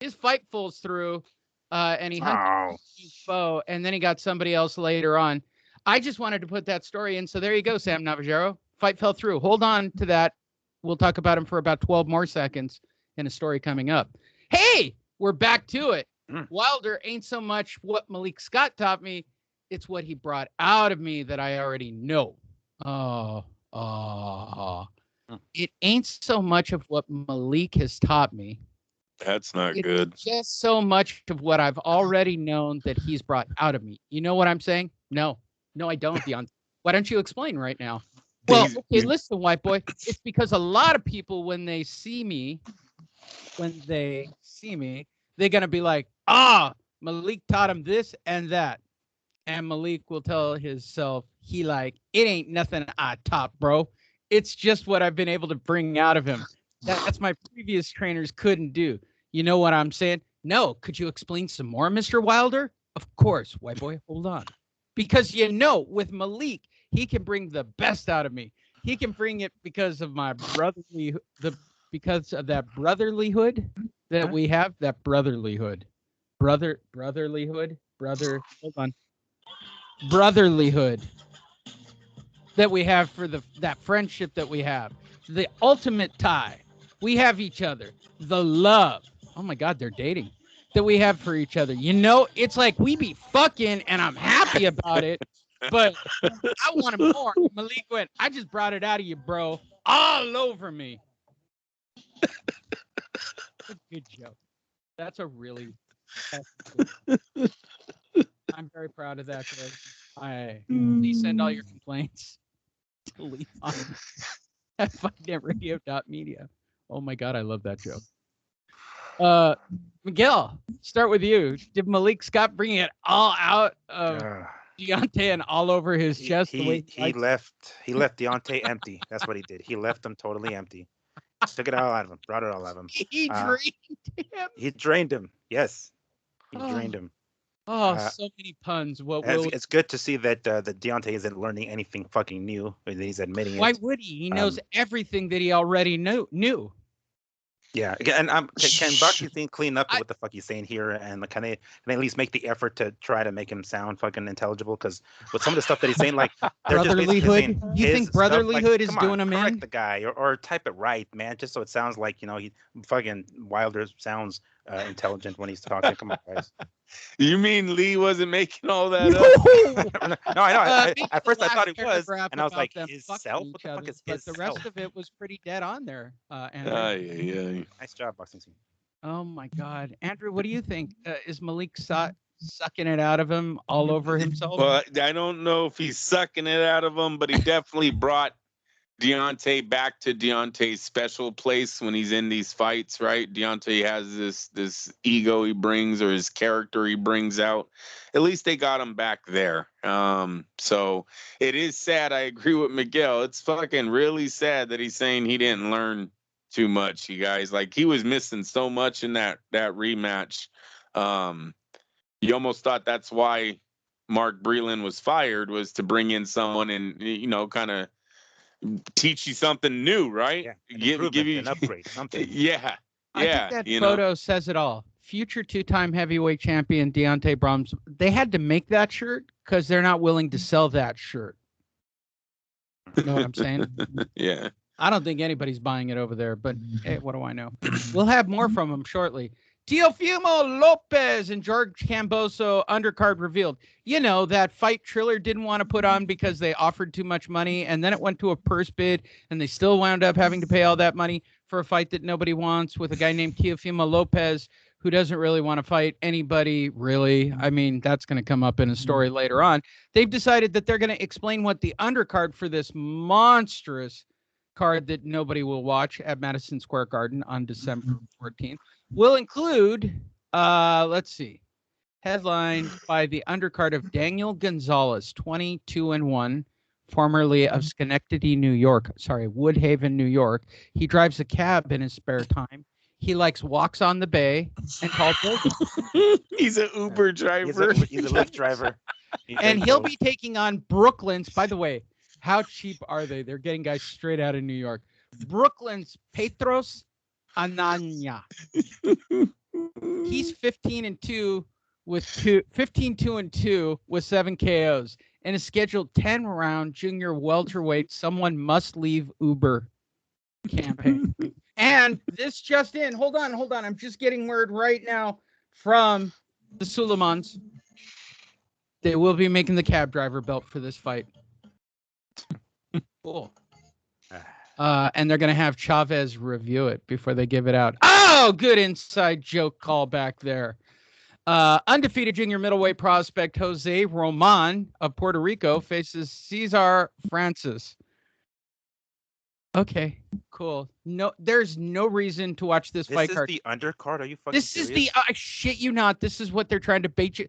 his fight falls through, and he hunted his foe, and then he got somebody else later on. I just wanted to put that story in, so there you go, Sam Navajero. Fight fell through. Hold on to that. We'll talk about him for about 12 more seconds in a story coming up. Hey, we're back to it. Wilder ain't so much what Malik Scott taught me. It's what he brought out of me that I already know. It ain't so much of what Malik has taught me. That's not good. Just so much of what I've already known that he's brought out of me. You know what I'm saying? No, I don't, Deontay. Why don't you explain right now? Well, okay, listen, white boy. It's because a lot of people, when they see me, they're going to be like, Malik taught him this and that. And Malik will tell himself, it ain't nothing I taught, bro. It's just what I've been able to bring out of him. That's my previous trainers couldn't do. You know what I'm saying? No. Could you explain some more, Mr. Wilder? Of course, white boy. Hold on. Because, with Malik, he can bring the best out of me. He can bring it because of my because of that brotherlyhood that we have, that brotherlyhood. Brotherlyhood that we have for that friendship that we have. The ultimate tie. We have each other. The love. Oh my God, they're dating. That we have for each other. It's like we be fucking and I'm happy about it. But I wanted more. Malik went, I just brought it out of you, bro. All over me. Good joke. That's a really I'm very proud of that. Please send all your complaints to Lee on at fightnetradio.media. Oh my God, I love that joke. Miguel, start with you. Did Malik Scott bring it all out of Deontay and all over his chest? He left Deontay empty. That's what he did. He left him totally empty. Took it all out of him. Brought it all out of him. He drained him. He drained him. Yes, he drained him. So many puns. It's good to see that Deontay isn't learning anything fucking new. He's admitting it. Why would he? He knows everything that he already knew. Yeah, and can Bucky clean up what the fuck he's saying here, and can they at least make the effort to try to make him sound fucking intelligible? Because with some of the stuff that he's saying, like brotherlyhood, you think brotherlyhood is doing him in? Correct the guy, or type it right, man, just so it sounds like he fucking Wilder sounds intelligent when he's talking. Come on, guys. You mean Lee wasn't making all that up? No, I know. At first I thought it was, and I was like, his self? What the fuck is his self? But the rest of it was pretty dead on there. Yeah. Nice job, boxing scene. Oh my God, Andrew, what do you think? Is Malik sucking it out of him all over himself? Well, I don't know if he's sucking it out of him, but he definitely brought Deontay back to Deontay's special place when he's in these fights, right? Deontay has this ego he brings, or his character he brings out. At least they got him back there. So it is sad. I agree with Miguel. It's fucking really sad that he's saying he didn't learn too much, you guys. Like, he was missing so much in that rematch. You almost thought that's why Mark Breland was fired, was to bring in someone and, kind of teach you something new, right? Yeah, give you an upgrade, something. Yeah. I think that photo says it all. Future two-time heavyweight champion Deontay Brahms. They had to make that shirt because they're not willing to sell that shirt. You know what I'm saying? Yeah. I don't think anybody's buying it over there, but hey, what do I know? We'll have more from him shortly. Teofimo Lopez and George Camboso undercard revealed. That fight Triller didn't want to put on because they offered too much money, and then it went to a purse bid, and they still wound up having to pay all that money for a fight that nobody wants with a guy named Teofimo Lopez, who doesn't really want to fight anybody, really. I mean, that's going to come up in a story later on. They've decided that they're going to explain what the undercard for this monstrous card that nobody will watch at Madison Square Garden on December 14th will include, let's see, headlined by the undercard of Daniel Gonzalez, 22-1, formerly of Schenectady, New York. Sorry, Woodhaven, New York. He drives a cab in his spare time. He likes walks on the bay and tall buildings. He's an Uber driver. He's a Lyft driver. And he'll be taking on Brooklyn's, by the way, how cheap are they? They're getting guys straight out of New York. Brooklyn's Petros Ananya. He's 15-2 with 15-2 with 7 KOs. In a scheduled 10-round junior welterweight, someone must leave Uber campaign. And this just in, hold on. I'm just getting word right now from the Suleimans. They will be making the cab driver belt for this fight. Cool. And they're going to have Chavez review it before they give it out. Oh, good inside joke call back there. Undefeated junior middleweight prospect Jose Roman of Puerto Rico faces Cesar Francis. Okay, cool. No, there's no reason to watch this fight card. This is the undercard? Are you fucking This serious? is the, I shit you not. This is what they're trying to bait you.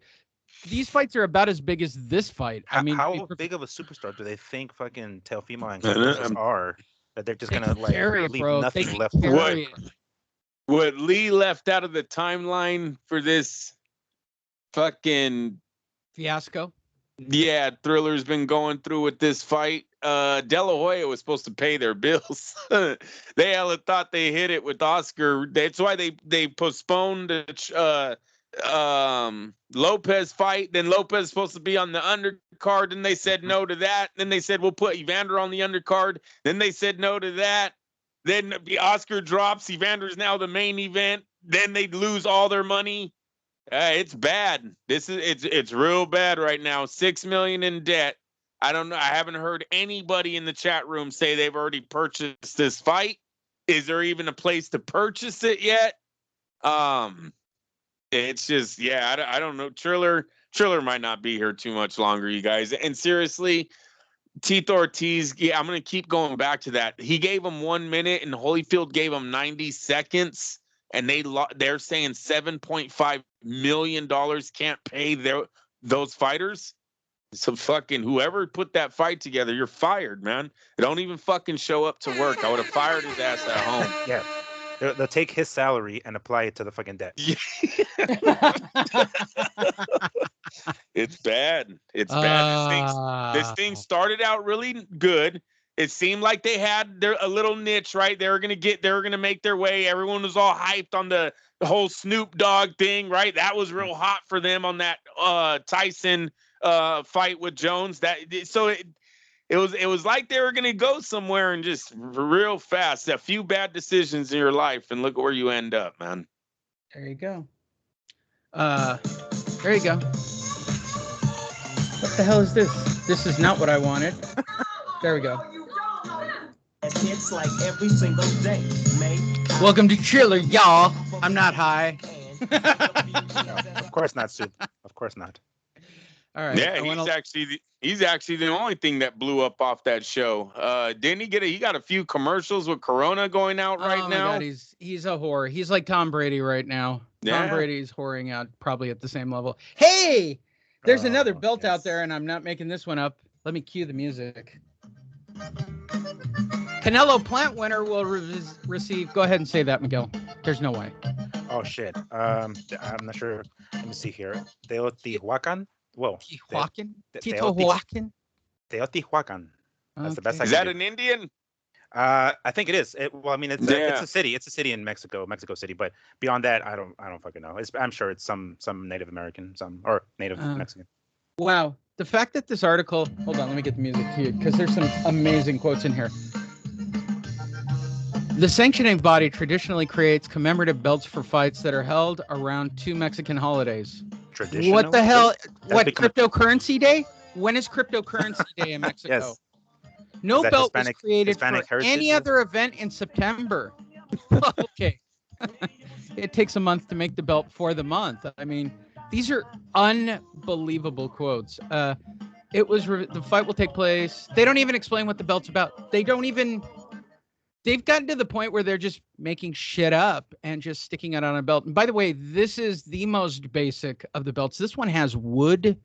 These fights are about as big as this fight. I mean, how big of a superstar do they think fucking Teofimo and Carlos are? That they're just gonna like leave nothing left. What Lee left out of the timeline for this fucking fiasco? Yeah, Thriller's been going through with this fight. De La Hoya was supposed to pay their bills. They hella thought they hit it with Oscar. That's why they postponed the Lopez fight. Then Lopez is supposed to be on the undercard. Then they said no to that. Then they said we'll put Evander on the undercard. Then they said no to that. Then the Oscar drops. Evander's now the main event. Then they lose all their money. It's bad. It's real bad right now. $6 million in debt. I don't know. I haven't heard anybody in the chat room say they've already purchased this fight. Is there even a place to purchase it yet? It's just, I don't know. Triller might not be here too much longer, you guys. And seriously, Tito Ortiz, I'm going to keep going back to that. He gave him 1 minute and Holyfield gave him 90 seconds. And they're saying $7.5 million can't pay those fighters. So fucking whoever put that fight together, you're fired, man. Don't even fucking show up to work. I would have fired his ass at home. Yeah. They'll take his salary and apply it to the fucking debt. It's bad. It's bad. This thing started out really good. It seemed like they had a little niche, right? They were gonna make their way. Everyone was all hyped on the whole Snoop Dogg thing, right? That was real hot for them on that Tyson fight with Jones. It was like they were gonna go somewhere and just real fast. A few bad decisions in your life, and look at where you end up, man. There you go. There you go. What the hell is this? This is not what I wanted. There we go. It's like every single day, Welcome to Chiller, y'all. I'm not high. No, of course not, Sid. Of course not. All right. Yeah, he's actually the only thing that blew up off that show. Didn't he he got a few commercials with Corona going out right now? God, he's a whore. He's like Tom Brady right now. Yeah. Tom Brady's whoring out probably at the same level. Hey, there's another belt out there, and I'm not making this one up. Let me cue the music. Canelo Plant winner will receive. Go ahead and say that, Miguel. There's no way. Oh shit. I'm not sure. Let me see here. Teotihuacan. Whoa. Teotihuacan. Teotihuacan. Teotihuacan. That's the best. Is that an Indian? I think it is. It's a city. It's a city in Mexico City. But beyond that, I don't fucking know. I'm sure it's some Native American, or Native Mexican. Wow. The fact that this article, hold on, let me get the music here, because there's some amazing quotes in here. The sanctioning body traditionally creates commemorative belts for fights that are held around 2 Mexican holidays. Traditional? What the hell? That's Cryptocurrency Day? When is Cryptocurrency Day in Mexico? Yes. No belt was created Hispanic for any other event in September. Okay. It takes a month to make the belt for the month. I mean, these are unbelievable quotes. The fight will take place. They don't even explain what the belt's about. They don't even they've gotten to the point where they're just making shit up and just sticking it on a belt. And by the way, this is the most basic of the belts. This one has wood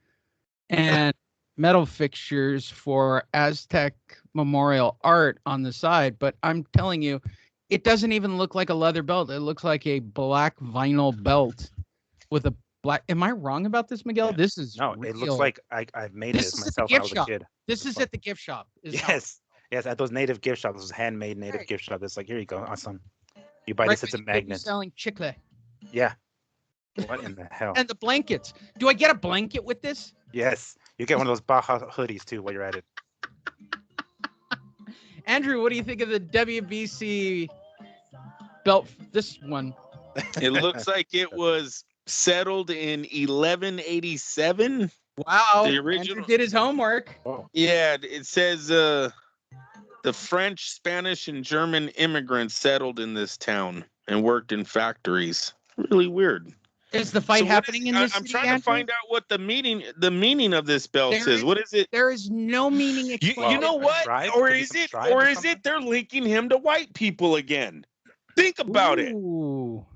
and metal fixtures for Aztec memorial art on the side. But I'm telling you, it doesn't even look like a leather belt. It looks like a black vinyl belt with a black. Am I wrong about this, Miguel? Yeah. This is No, real. it looks like I've made This this is at the myself when I gift was a shop. kid. This is at the gift shop. is how- Yes. Yes, at those native gift shops, those handmade native Right. gift shops. It's like, here you go, son. You buy Right this, it's when a you could be magnet. selling chicle. Yeah. What in the hell? And the blankets. Do I get a blanket with this? Yes. You get one of those Baja hoodies too while you're at it. Andrew, what do you think of the WBC belt? This one. It looks like it was settled in 1187. Wow. The original- Andrew did his homework. Oh. Yeah, it says the French, Spanish, and German immigrants settled in this town and worked in factories. Really weird. Is the fight So what happening is- in this I'm city, trying Andrew? to find out what the meaning of this belt There is. is- What is it? There is no meaning You, explained. you know what? tribe? Or Could be is some it? tribe Or or is something? it they're linking him to white people again? Think about it. Ooh.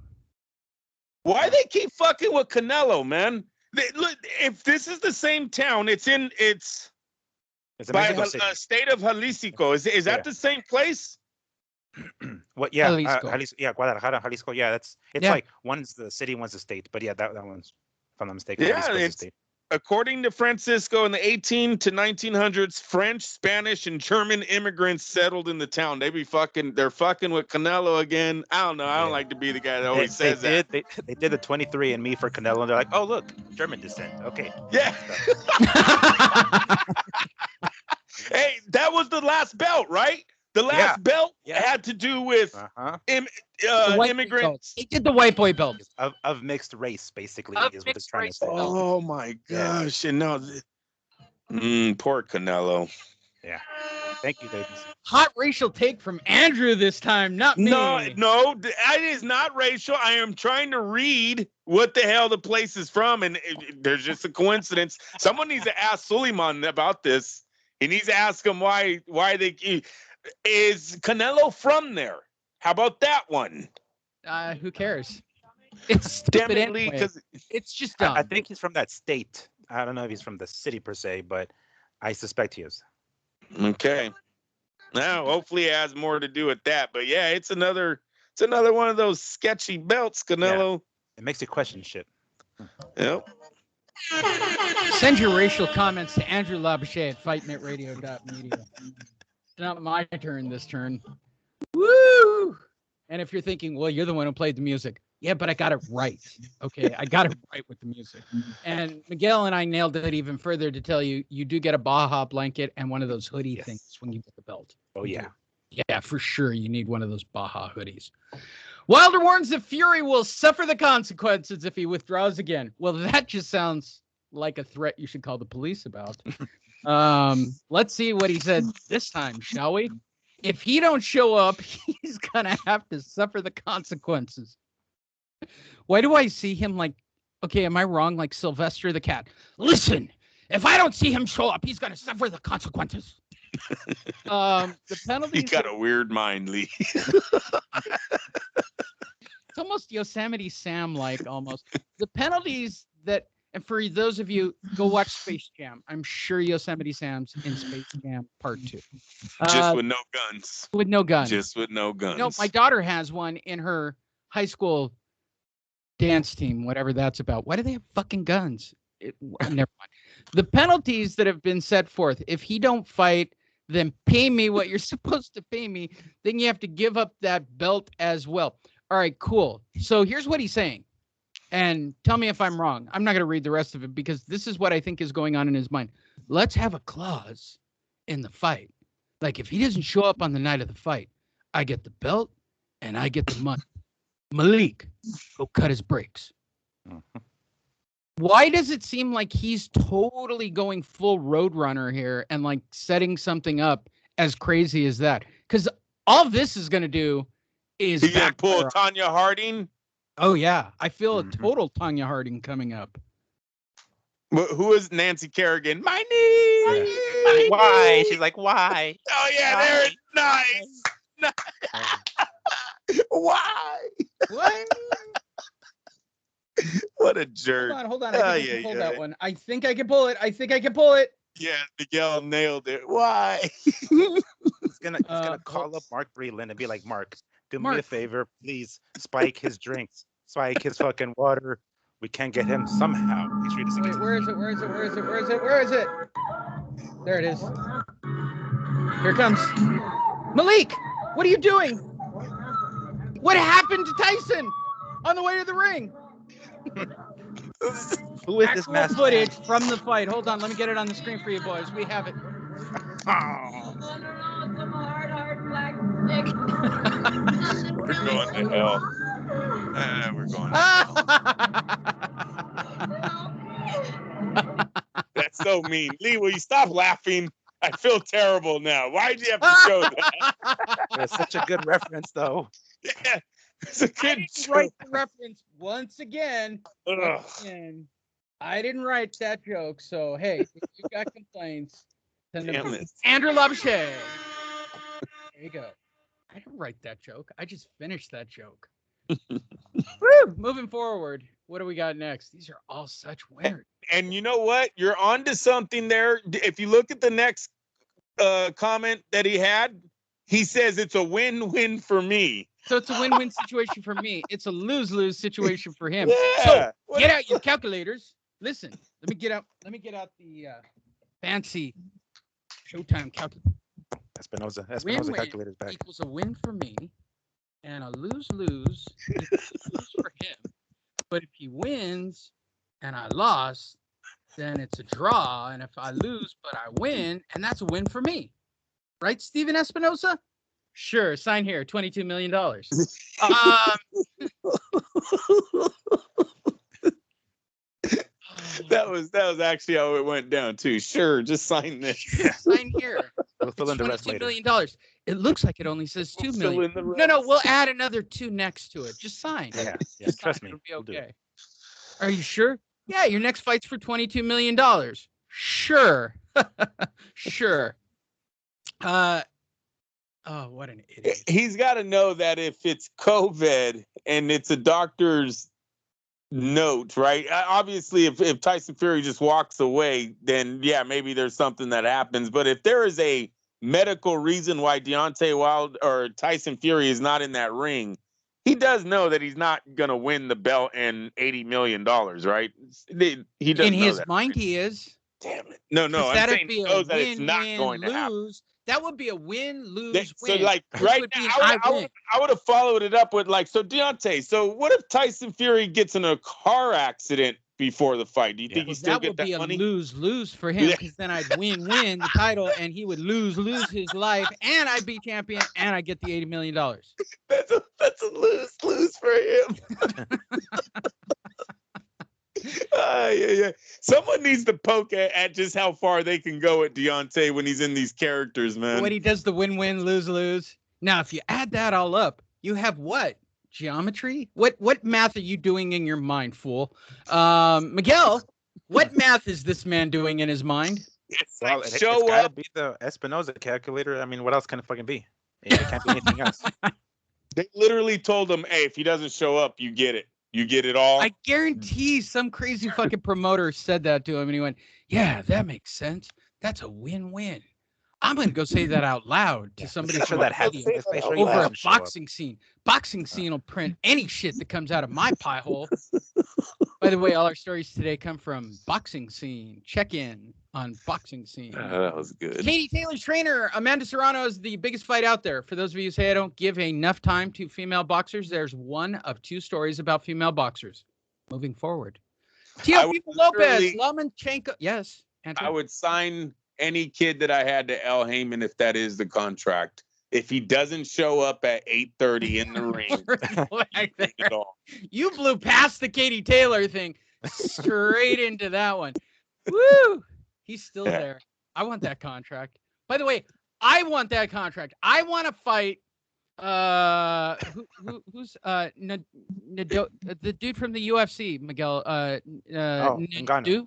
Why they keep fucking with Canelo, man? Look, if this is the same town, it's It's a by Mexico City. state of Jalisco. Is that Yeah. the same place? What? Yeah, Jalisco. Yeah, Guadalajara, Jalisco. Yeah, it's Yeah. like one's the city, one's the state. But yeah, that one's, if I'm not mistaken, Yeah, Jalisco's the it's- state. According to Francisco, in the 18 to 1900s, French, Spanish, and German immigrants settled in the town. They're fucking with Canelo again. I don't know. I don't Yeah. like to be the guy that always says they that. did. They did the 23andMe for Canelo, and they're like, oh look, German descent. Okay. Yeah. Hey, that was the last belt, right? The last Yeah. belt Yeah. had to do with Uh-huh. The white boy immigrants. belt. He did the white boy belt. Of mixed race, basically, Of is what they're mixed trying to race. say. Oh my gosh! And now, poor Canelo. Yeah. Thank you, ladies. Hot racial take from Andrew this time, not me. No, it is not racial. I am trying to read what the hell the place is from, and there's just a coincidence. Someone needs to ask Suleiman about this. He needs to ask him why is Canelo from there? How about that one? Who cares? It's Damn stupid it, Lee, anyway. because It's just dumb. I think he's from that state. I don't know if he's from the city per se, but I suspect he is. okay. Now, hopefully, it has more to do with that. But yeah, it's another one of those sketchy belts, Canelo. It makes you question shit. Yep. Send your racial comments to Andrew Labouche at fightnetradio.media. It's not my turn this turn. Woo! And if you're thinking, well, you're the one who played the music. Yeah, but I got it right. Okay, I got it right with the music. And Miguel and I nailed it even further to tell you, you do get a Baja blanket and one of those hoodie Yes. things when you get the belt. Oh yeah. Yeah, for sure. You need one of those Baja hoodies. Wilder warns that Fury will suffer the consequences if he withdraws again. Well, that just sounds like a threat you should call the police about. Let's see what he said this time, shall we? If he don't show up, he's gonna have to suffer the consequences. Why do I see him like, okay, am I wrong? Like Sylvester the cat. Listen, if I don't see him show up, he's gonna suffer the consequences. The penalty. You got a weird mind, Lee. It's almost Yosemite Sam like almost. The penalties that, and for those of you, go watch Space Jam. I'm sure Yosemite Sam's in Space Jam Part 2. Just with no guns. With no guns. Just with no guns. No, my daughter has one in her high school dance team, whatever that's about. Why do they have fucking guns? Never mind. The penalties that have been set forth, if he don't fight, then pay me what you're supposed to pay me. Then you have to give up that belt as well. All right, cool. So here's what he's saying. And tell me if I'm wrong. I'm not going to read the rest of it because this is what I think is going on in his mind. Let's have a clause in the fight. Like if he doesn't show up on the night of the fight, I get the belt and I get the money. Malik, go cut his brakes. Why does it seem like he's totally going full Roadrunner here and like setting something up as crazy as that? Because all this is going to do is He gonna pull backfire. Tanya Harding. Oh yeah, I feel a Mhm. total Tanya Harding coming up. Who is Nancy Kerrigan? My knee. Why? She's like, why? Oh yeah, there it. Nice. Why? What? What a jerk. Hold on. I think I can pull that one. I think I can pull it. Yeah, Miguel nailed it. Why? He's gonna call up Mark Breland and be like, Mark, do me a favor, please. Spike his drinks. Spike his fucking water. We can't get him somehow. Wait, where is it? There it is. Here it comes. Malik, what are you doing? What happened to Tyson on the way to the ring? Who is this master? Footage from the fight. Hold on, let me get it on the screen for you boys. We have it. We're going to hell. We're going to hell. That's so mean. Lee, will you stop laughing? I feel terrible now. Why'd you have to show that? It's such a good reference, though. Yeah, it's a good joke. Write the reference once again. I didn't write that joke, so hey, if you got complaints, send them to Andrew Labouche. There you go. I didn't write that joke. I just finished that joke. Woo! Moving forward, what do we got next? These are all such winners. And you know what? You're onto something there. If you look at the next comment that he had, he says it's a win-win for me. So it's a win-win situation for me. It's a lose-lose situation for him. Yeah. So get out your calculators. Listen, let me get out the fancy Showtime calculator. Espinoza Win-win calculator's back. equals a win for me, and a lose-lose equals a lose for him. But if he wins and I lost, then it's a draw. And if I lose but I win, and that's a win for me. Right, Steven Espinoza? Sure, sign here, $22 million. That was actually how it went down too. Sure, just sign this. Sign here. We'll fill in the rest later. $22 million. It looks like it only says $2 million. No, we'll add another 2 next to it. Just sign. Yeah, trust me. It'll be okay. Are you sure? Yeah, your next fight's for $22 million. Sure. Sure. Oh, what an idiot. He's got to know that if it's COVID and it's a doctor's note, right? Obviously, if Tyson Fury just walks away, then yeah, maybe there's something that happens. But if there is a medical reason why Deontay Wilder or Tyson Fury is not in that ring, he does know that he's not going to win the belt and $80 million, right? He does. In his mind, he is. Damn it. No, I'm saying he knows that it's not going to happen. That would be a win-lose So, win. like, right now, I would have followed it up with, like, so Deontay, so what if Tyson Fury gets in a car accident before the fight? Do you think he still get that money? That would be a lose-lose for him, because then I'd win the title, and he would lose his life, and I'd be champion, and I'd get the $80 million. That's a lose-lose for him. Yeah. Someone needs to poke at just how far they can go at Deontay when he's in these characters, man. When he does the win-win, lose-lose. Now, if you add that all up, you have what? Geometry? What math are you doing in your mind, fool? Miguel, what math is this man doing in his mind? It's gotta be the Espinoza calculator. I mean, what else can it fucking be? It can't be anything else. They literally told him, hey, if he doesn't show up, you get it. You get it all. I guarantee some crazy fucking promoter said that to him, and he went, yeah, that makes sense. That's a win-win. I'm going to go say that out loud to somebody sure that over a boxing scene. Boxing scene will print any shit that comes out of my pie hole. By the way, all our stories today come from Boxing Scene. Check in on Boxing Scene. That was good. Katie Taylor's trainer, Amanda Serrano, is the biggest fight out there. For those of you who say I don't give enough time to female boxers, there's one of 2 stories about female boxers. Moving forward. Teofimo Lopez, Lomachenko. Yes, Andrew. I would sign any kid that I had to Al Heyman if that is the contract. If he doesn't show up at 8:30 in the ring, you blew past the Katie Taylor thing straight into that one. Woo! He's still there. I want that contract. By the way, I want that contract. I want to fight. Who's the dude from the UFC? Miguel. Ngannou.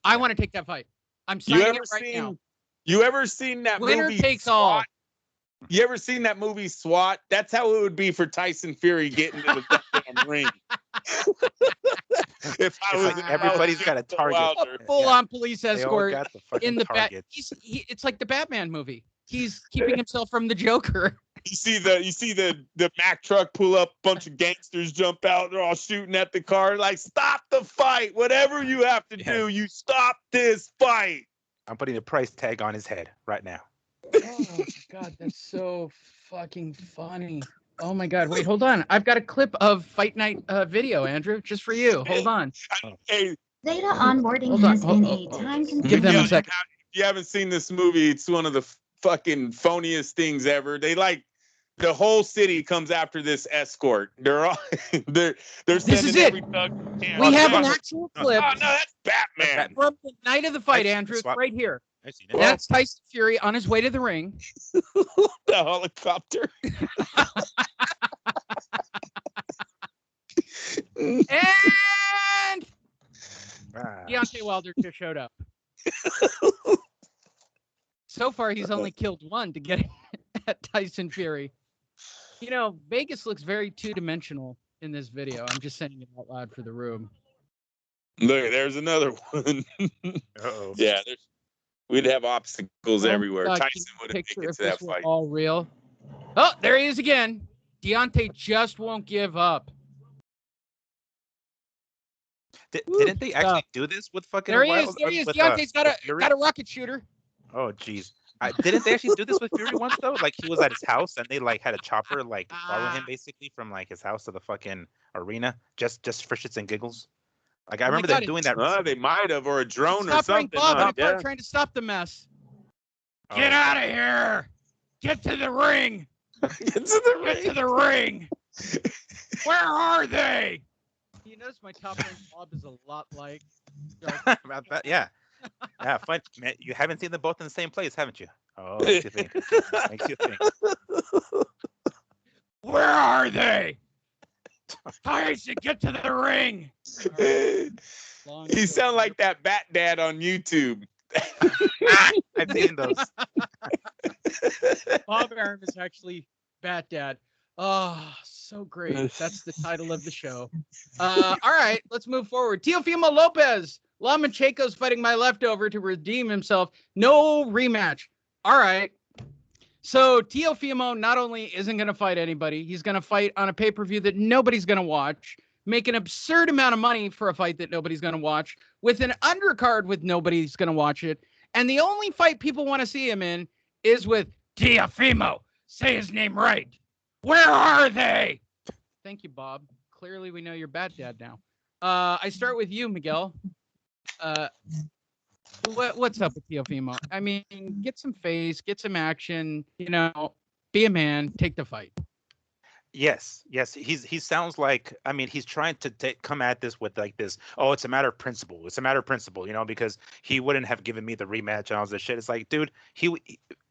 I want to take that fight. I'm signing it right now. You ever seen that Winner movie? Takes All. You ever seen that movie SWAT? That's how it would be for Tyson Fury getting to the goddamn ring. If I It's was like everybody's got a target. A full-on police They all escort got the fucking in the bat. targets. It's like the Batman movie. He's keeping himself from the Joker. You see the Mack truck pull up, bunch of gangsters jump out, they're all shooting at the car. Like, stop the fight. Whatever you have to do, you stop this fight. I'm putting a price tag on his head right now. Oh my God, that's so fucking funny. Oh my God, wait, hold on. I've got a clip of Fight Night video, Andrew, just for you. Hold on. Hey, Data onboarding Hold on. has been a time-consuming. Give them a second. if you haven't seen this movie, it's one of the fucking phoniest things ever. They like the whole city comes after this escort. They're all they're This is sending it. every thug. We have an actual clip Oh no, that's Batman. from the night of the fight, I've seen Andrew. the It's swap. right here. I've seen it. That's Tyson Fury on his way to the ring. The helicopter. And Ah, Deontay Wilder just showed up. So far, he's only killed one to get at Tyson Fury. You know, Vegas looks very two-dimensional in this video. I'm just saying it out loud for the room. Look, there's another one. uh-oh. Yeah, we'd have obstacles Oh, everywhere. God, can Tyson you would have picture taken if to that this were fight. all real. Oh, there he is again. Deontay just won't give up. Didn't they actually do this with fucking? There he Wild- is. There he is. with, Deontay's got with Fury? a rocket shooter. Oh jeez. Didn't they actually do this with Fury once though? Like he was at his house and they like had a chopper like follow him basically from like his house to the fucking arena just for shits and giggles. Like I Oh my remember God, them doing that. They might have, or a drone or Stop ring something. Bob huh? in a car trying to stop the mess. Oh, Get out of here. Get to the ring. Get to the Get to ring. the ring. Where are they? You notice my top rank Bob is a lot like. About that, yeah. Yeah, fun. Man, you haven't seen them both in the same place, haven't you? Oh, makes you think. Makes you think. Where are they? Tyson, get to the ring. You sound like that Bat Dad on YouTube. I've seen those. Bob Arum is actually Bat Dad. Oh, so great. That's the title of the show. All right, let's move forward. Teofimo Lopez. Lomachenko's fighting my leftover to redeem himself. No rematch. All right. So Teofimo not only isn't going to fight anybody, he's going to fight on a pay-per-view that nobody's going to watch, make an absurd amount of money for a fight that nobody's going to watch, with an undercard with nobody's going to watch it. And the only fight people want to see him in is with Teofimo. Say his name right. Where are they? Thank you, Bob. Clearly, we know you're Bat Dad now. I start with you, Miguel. What's up with Teofimo? I mean, get some face, get some action. You know, be a man, take the fight. Yes. He sounds like, I mean, he's trying to come at this with like this. Oh, it's a matter of principle. It's a matter of principle, you know, because he wouldn't have given me the rematch and all this shit. It's like, dude,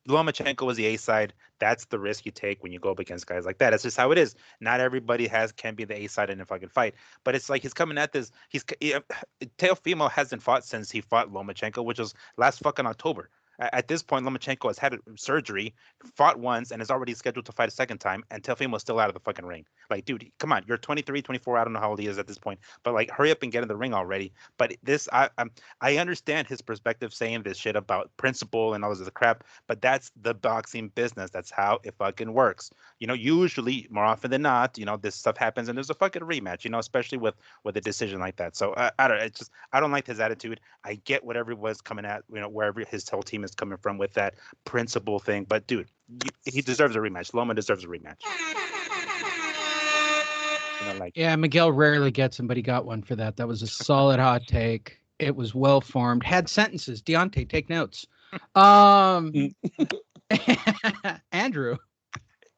Lomachenko was the A side. That's the risk you take when you go up against guys like that. That's just how it is. Not everybody can be the A side in a fucking fight. But it's like he's coming at this. Teofimo hasn't fought since he fought Lomachenko, which was last fucking October. At this point, Lomachenko has had surgery, fought once, and is already scheduled to fight a second time, and Teofimo's still out of the fucking ring. Like, dude, come on. You're 23, 24. I don't know how old he is at this point. But, like, hurry up and get in the ring already. But this, I understand his perspective saying this shit about principle and all this other crap, but that's the boxing business. That's how it fucking works. You know, usually, more often than not, you know, this stuff happens, and there's a fucking rematch, you know, especially with a decision like that. So, I don't like his attitude. I get what everyone's coming at, you know, wherever his whole team is coming from with that principle thing. But dude, he deserves a rematch. Loma deserves a rematch. You know, like, Yeah, Miguel rarely gets him, but he got one for that. That was a solid hot take. It was well formed. Had sentences. Deontay, take notes. Andrew,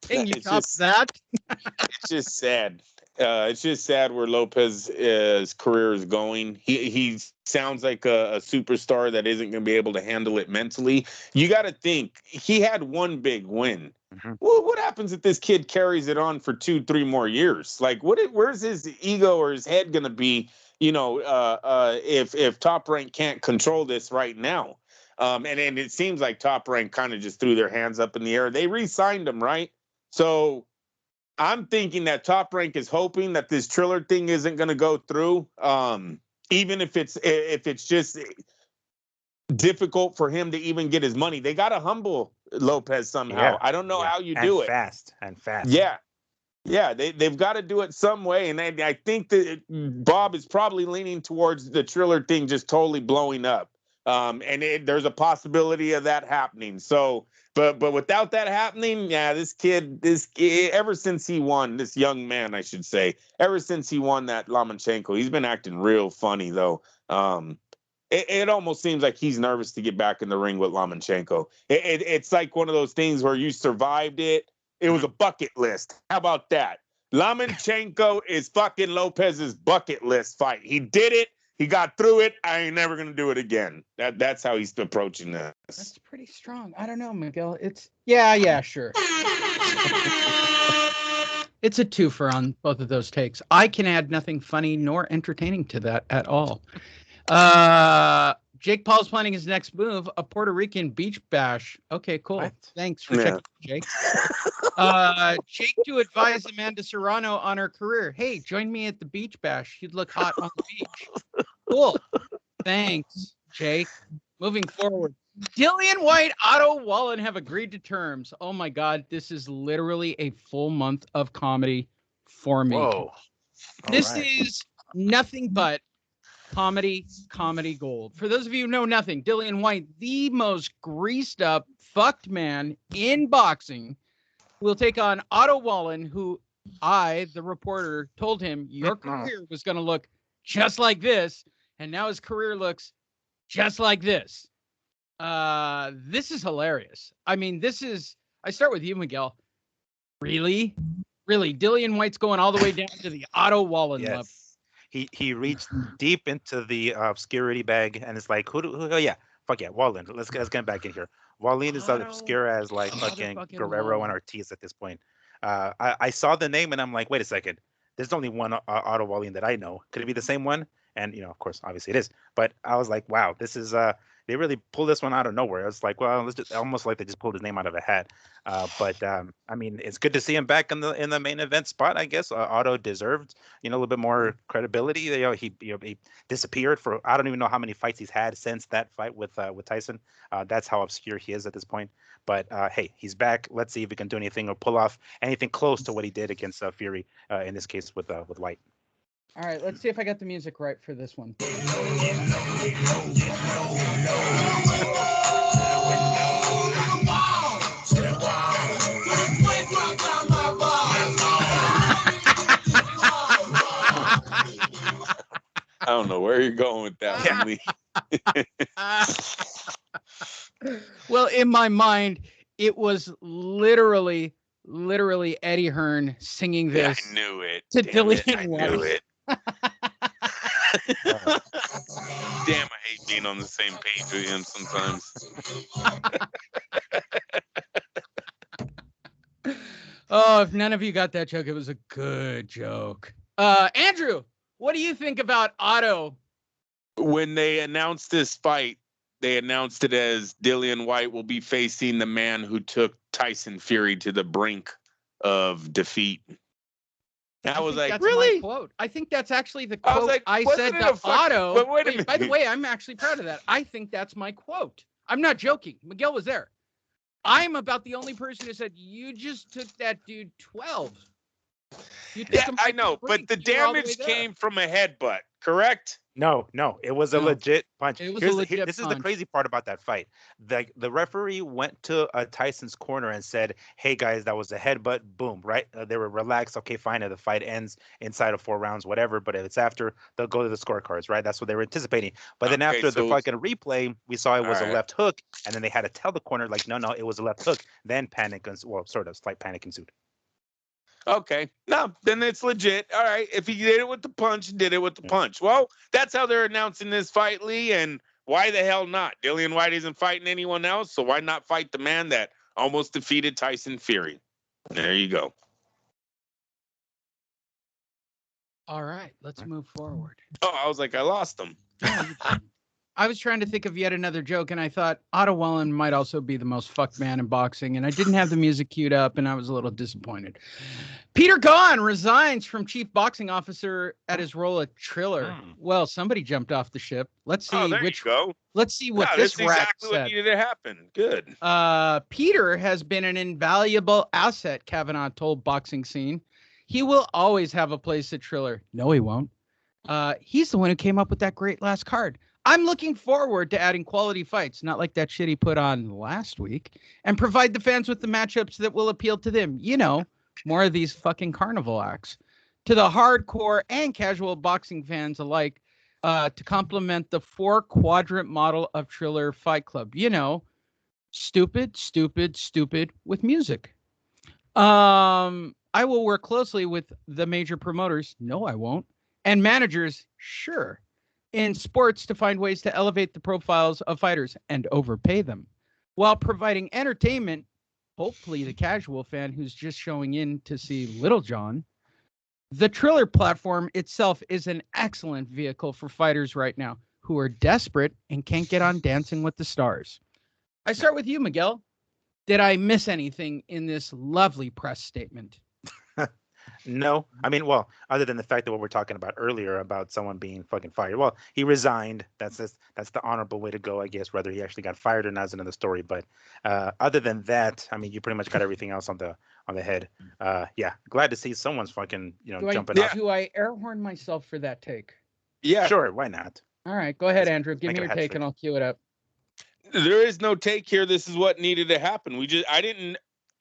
can you top that? It's just sad. It's just sad where Lopez's career is going. He sounds like a superstar that isn't going to be able to handle it mentally. You got to think he had one big win. Mhm. Well, what happens if this kid carries it on for 2-3 more years? Like, where's his ego or his head going to be? You know, if Top Rank can't control this right now. And it seems like Top Rank kind of just threw their hands up in the air. They re-signed him, right? So I'm thinking that Top Rank is hoping that this Triller thing isn't going to go through, even if it's just difficult for him to even get his money. They got to humble Lopez somehow. Yeah, I don't know yeah. how you And do it. fast. Yeah, they've got to do it some way, and I think that Bob is probably leaning towards the Triller thing just totally blowing up. There's a possibility of that happening. So, but without that happening, yeah, this kid, ever since he won, this young man, I should say, ever since he won that Lomachenko, he's been acting real funny though. It almost seems like he's nervous to get back in the ring with Lomachenko. It's like one of those things where you survived it. It was a bucket list. How about that? Lomachenko is fucking Lopez's bucket list fight. He did it. He got through it. I ain't never gonna do it again. That's how he's approaching this. That's pretty strong. I don't know, Miguel. Yeah, sure. It's a twofer on both of those takes. I can add nothing funny nor entertaining to that at all. Jake Paul's planning his next move, a Puerto Rican beach bash. Okay, cool. What? Thanks for checking, Jake. Jake to advise Amanda Serrano on her career. Hey, join me at the beach bash. You'd look hot on the beach. Cool. Thanks, Jake. Moving forward. Dillian White, Otto Wallen have agreed to terms. Oh my God, this is literally a full month of comedy for me. Whoa. This All right. is nothing but comedy gold. For those of you who know nothing, Dillian White, the most greased up, fucked man in boxing, will take on Otto Wallen, who I, the reporter, told him your career was going to look just like this, and now his career looks just like this. This is hilarious. I mean, I start with you, Miguel. Really? Dillian White's going all the way down to the Otto Wallen level. He reached deep into the obscurity bag and it's like, oh yeah, fuck yeah, Wallen. Let's get back in here. Wallen is as obscure as like fucking Guerrero Wallen. and Ortiz at this point. I saw the name and I'm like, wait a second. There's only one Otto Wallen that I know. Could it be the same one? And of course, obviously it is. But I was like, wow, this is they really pulled this one out of nowhere. It's like, well, almost like they just pulled his name out of a hat. I mean, it's good to see him back in the main event spot. I guess Otto deserved, a little bit more credibility. He disappeared for I don't even know how many fights he's had since that fight with Tyson. That's how obscure he is at this point. But hey, he's back. Let's see if he can do anything or pull off anything close to what he did against Fury. In this case with White. All right, let's see if I got the music right for this one. I don't know where you're going with that one, Lee. Well, in my mind, it was literally Eddie Hearn singing this. I knew it. To Damn Dillian it. I White. knew it. Damn, I hate being on the same page with him sometimes. Oh, if none of you got that joke, it was a good joke. Andrew, what do you think about Otto? When they announced this fight, they announced it as Dillian White will be facing the man who took Tyson Fury to the brink of defeat. And I was like, that's really? My quote. I think that's actually the quote I said to Otto. Otto. Wait a minute. By the way, I'm actually proud of that. I think that's my quote. I'm not joking. Miguel was there. I'm about the only person who said, you just took that dude 12. Yeah, I know, but the damage came from a headbutt, correct? No, it was a legit punch. It was a legit this is punch. the crazy part about that fight. The referee went to Tyson's corner and said, "Hey guys, that was a headbutt." Boom, right? They were relaxed. Okay, fine. The fight ends inside of 4 rounds, whatever. But if it's after, they'll go to the scorecards, right? That's what they were anticipating. But then after the fucking replay, we saw it was a left hook, and then they had to tell the corner like, "No, it was a left hook." Then slight panic ensued. Okay. No, then it's legit. All right. If he did it with the punch, he did it with the punch. Well, that's how they're announcing this fight, Lee. And why the hell not? Dillian White isn't fighting anyone else, so why not fight the man that almost defeated Tyson Fury? There you go. All right, let's move forward. Oh, I was like, I lost him. I was trying to think of yet another joke, and I thought Otto Wallen might also be the most fucked man in boxing, and I didn't have the music queued up, and I was a little disappointed. Peter Gaughan resigns from chief boxing officer at his role at Triller. Well, somebody jumped off the ship. Let's see there which. you go. Let's see what Yeah, this that's rat exactly what said. needed to happen. Good. Peter has been an invaluable asset, Kavanaugh told Boxing Scene. He will always have a place at Triller. No, he won't. He's the one who came up with that great last card. I'm looking forward to adding quality fights, not like that shit he put on last week, and provide the fans with the matchups that will appeal to them. You know, more of these fucking carnival acts. To the hardcore and casual boxing fans alike, to complement the 4-quadrant model of Triller Fight Club. You know, stupid with music. I will work closely with the major promoters. No, I won't. And managers, sure, in sports to find ways to elevate the profiles of fighters and overpay them while providing entertainment, hopefully the casual fan who's just showing in to see Little John. The Triller platform itself is an excellent vehicle for fighters right now who are desperate and can't get on Dancing with the Stars. I start with you, Miguel. Did I miss anything in this lovely press statement? No, I mean, well, other than the fact that what we're talking about earlier about someone being fucking fired. Well, he resigned. That's the honorable way to go, I guess. Whether he actually got fired or not is another story. But other than that, I mean, you pretty much got everything else on the head. Yeah, glad to see someone's fucking jumping off. Do I air horn myself for that take? Yeah, sure, why not? All right, go ahead, Andrew. Give me your take, and I'll cue it up. There is no take here. This is what needed to happen.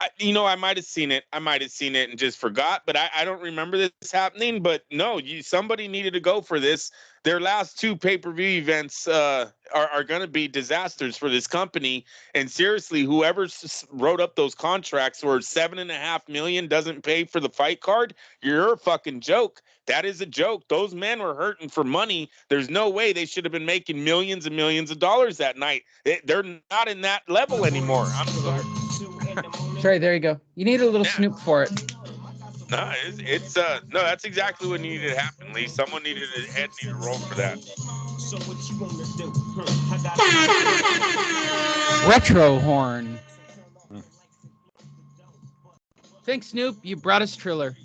I might have seen it. And just forgot, but I don't remember this happening. But no, somebody needed to go for this. Their last 2 pay-per-view events are going to be disasters for this company. And seriously, whoever wrote up those contracts where $7.5 million doesn't pay for the fight card, you're a fucking joke. That is a joke. Those men were hurting for money. There's no way they should have been making millions and millions of dollars that night. They're not in that level anymore. I'm sorry. Sorry, there you go. You need a little Snoop for it. No, no, that's exactly what needed to happen, Lee. Someone needed to roll for that. Retro horn. Thanks, Snoop. You brought us Triller.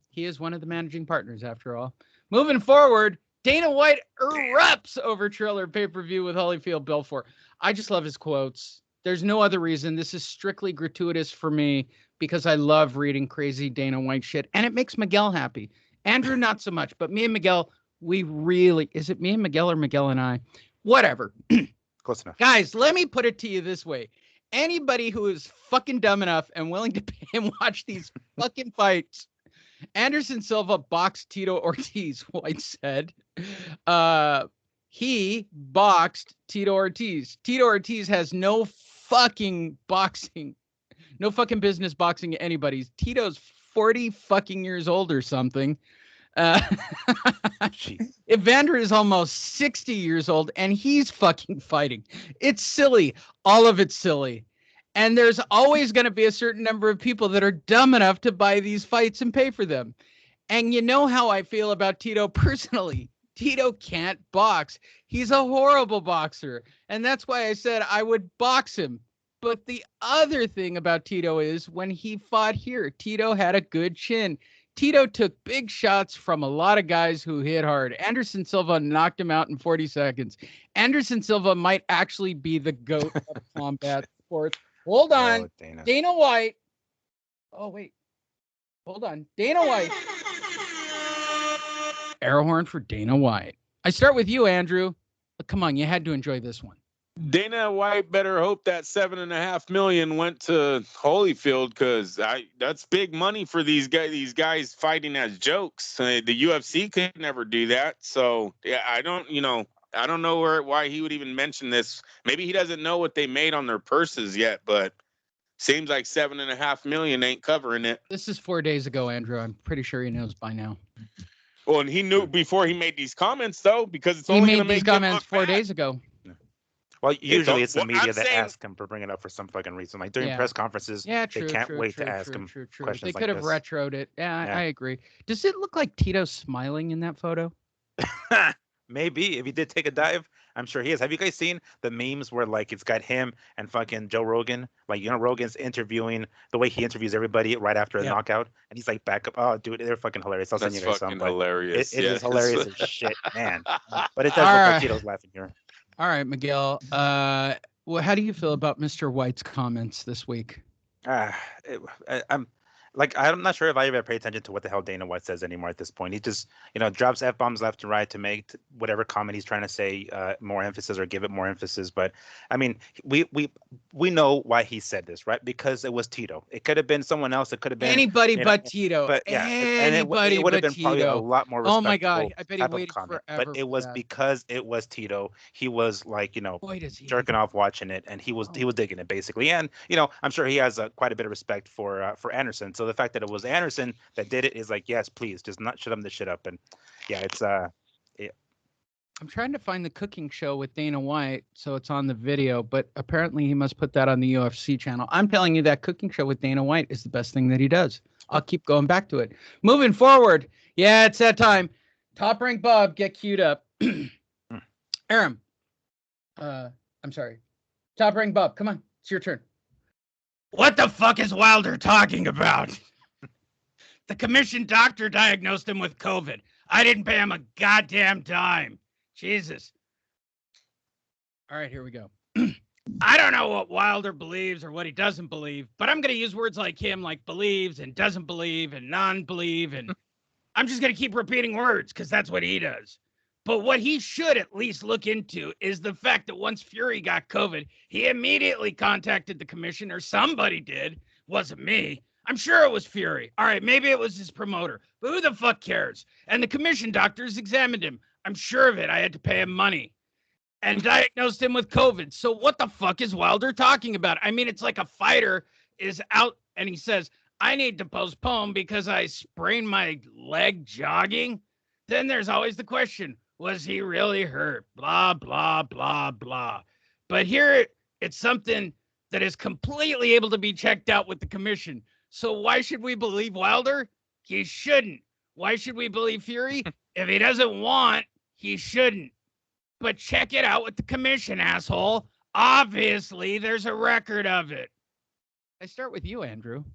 He is one of the managing partners, after all. Moving forward, Dana White erupts over Triller pay-per-view with Holyfield Belfort. I just love his quotes. There's no other reason. This is strictly gratuitous for me because I love reading crazy Dana White shit, and it makes Miguel happy. Andrew, not so much, but me and Miguel, is it me and Miguel or Miguel and I? Whatever. Close enough. Guys, let me put it to you this way. Anybody who is fucking dumb enough and willing to pay and watch these fucking fights, Anderson Silva boxed Tito Ortiz, White said. He boxed Tito Ortiz. Tito Ortiz has no fucking business boxing anybody. Tito's 40 fucking years old or something. Evander is almost 60 years old and he's fucking fighting. It's silly. All of it's silly. And there's always going to be a certain number of people that are dumb enough to buy these fights and pay for them. And you know how I feel about Tito personally. Tito can't box. He's a horrible boxer. And that's why I said I would box him. But the other thing about Tito is when he fought here, Tito had a good chin. Tito took big shots from a lot of guys who hit hard. Anderson Silva knocked him out in 40 seconds. Anderson Silva might actually be the GOAT of combat sports. Hold on. Oh, Dana White. Oh, wait. Hold on. Dana White. Air horn for Dana White. I start with you, Andrew. Come on, you had to enjoy this one. Dana White better hope that $7.5 million went to Holyfield because that's big money for these guys fighting as jokes. The UFC could never do that. So yeah, I don't know why he would even mention this. Maybe he doesn't know what they made on their purses yet, but seems like $7.5 million ain't covering it. This is 4 days ago, Andrew. I'm pretty sure he knows by now. Well, and he knew before he made these comments, though, because it's he only made these comments 4 days ago. Well, usually it's the media that ask him for bringing it up for some fucking reason. Like during press conferences, they can't wait to ask him questions They like could have this. retroed it. Yeah, I agree. Does it look like Tito's smiling in that photo? Maybe if he did take a dive, I'm sure he is. Have you guys seen the memes where like it's got him and fucking Joe Rogan? Like, Rogan's interviewing the way he interviews everybody right after a knockout, and he's like back up. Oh, dude, they're fucking hilarious. I'll send you guys some. But hilarious. It is hilarious as shit, man. But it does All look right. like Tito's laughing here. All right, Miguel. Well, how do you feel about Mr. White's comments this week? I'm not sure if I ever pay attention to what the hell Dana White says anymore at this point. He just, drops F-bombs left and right to make whatever comment he's trying to say more emphasis or give it more emphasis. But I mean, we know why he said this, right? Because it was Tito. It could have been someone else. It could have been anybody but Tito. But yeah, anybody it would have but been Tito. probably a lot more respectful. Oh my God! I bet he type of waited comment. forever. But it was because it was Tito. He was like, jerking off watching it, and he was digging it basically. And I'm sure he has quite a bit of respect for Anderson. So the fact that it was Anderson that did it is like, yes, please, just not shut him this shit up. And yeah, it's I'm trying to find the cooking show with Dana White, so it's on the video, but apparently he must put that on the UFC channel. I'm telling you, that cooking show with Dana White is the best thing that he does. I'll keep going back to it. Moving forward, yeah, it's that time. Top Rank Bob, get queued up. Aram, I'm sorry. Top Rank Bob, come on, it's your turn. What the fuck is Wilder talking about? The commission doctor diagnosed him with COVID. I didn't pay him a goddamn dime. Jesus. All right, here we go. I don't know what Wilder believes or what he doesn't believe, but I'm going to use words like him, like believes and doesn't believe and non-believe. And I'm just going to keep repeating words because that's what he does. But what he should at least look into is the fact that once Fury got COVID, he immediately contacted the commission, or somebody did. Wasn't me. I'm sure it was Fury. All right, maybe it was his promoter, but who the fuck cares? And the commission doctors examined him. I'm sure of it. I had to pay him money and diagnosed him with COVID. So what the fuck is Wilder talking about? I mean, it's like a fighter is out and he says, I need to postpone because I sprained my leg jogging. Then there's always the question, was he really hurt? Blah, blah, blah, blah. But here it's something that is completely able to be checked out with the commission. So why should we believe Wilder? He shouldn't. Why should we believe Fury? If he doesn't want, he shouldn't. But check it out with the commission, asshole. Obviously, there's a record of it. I start with you, Andrew.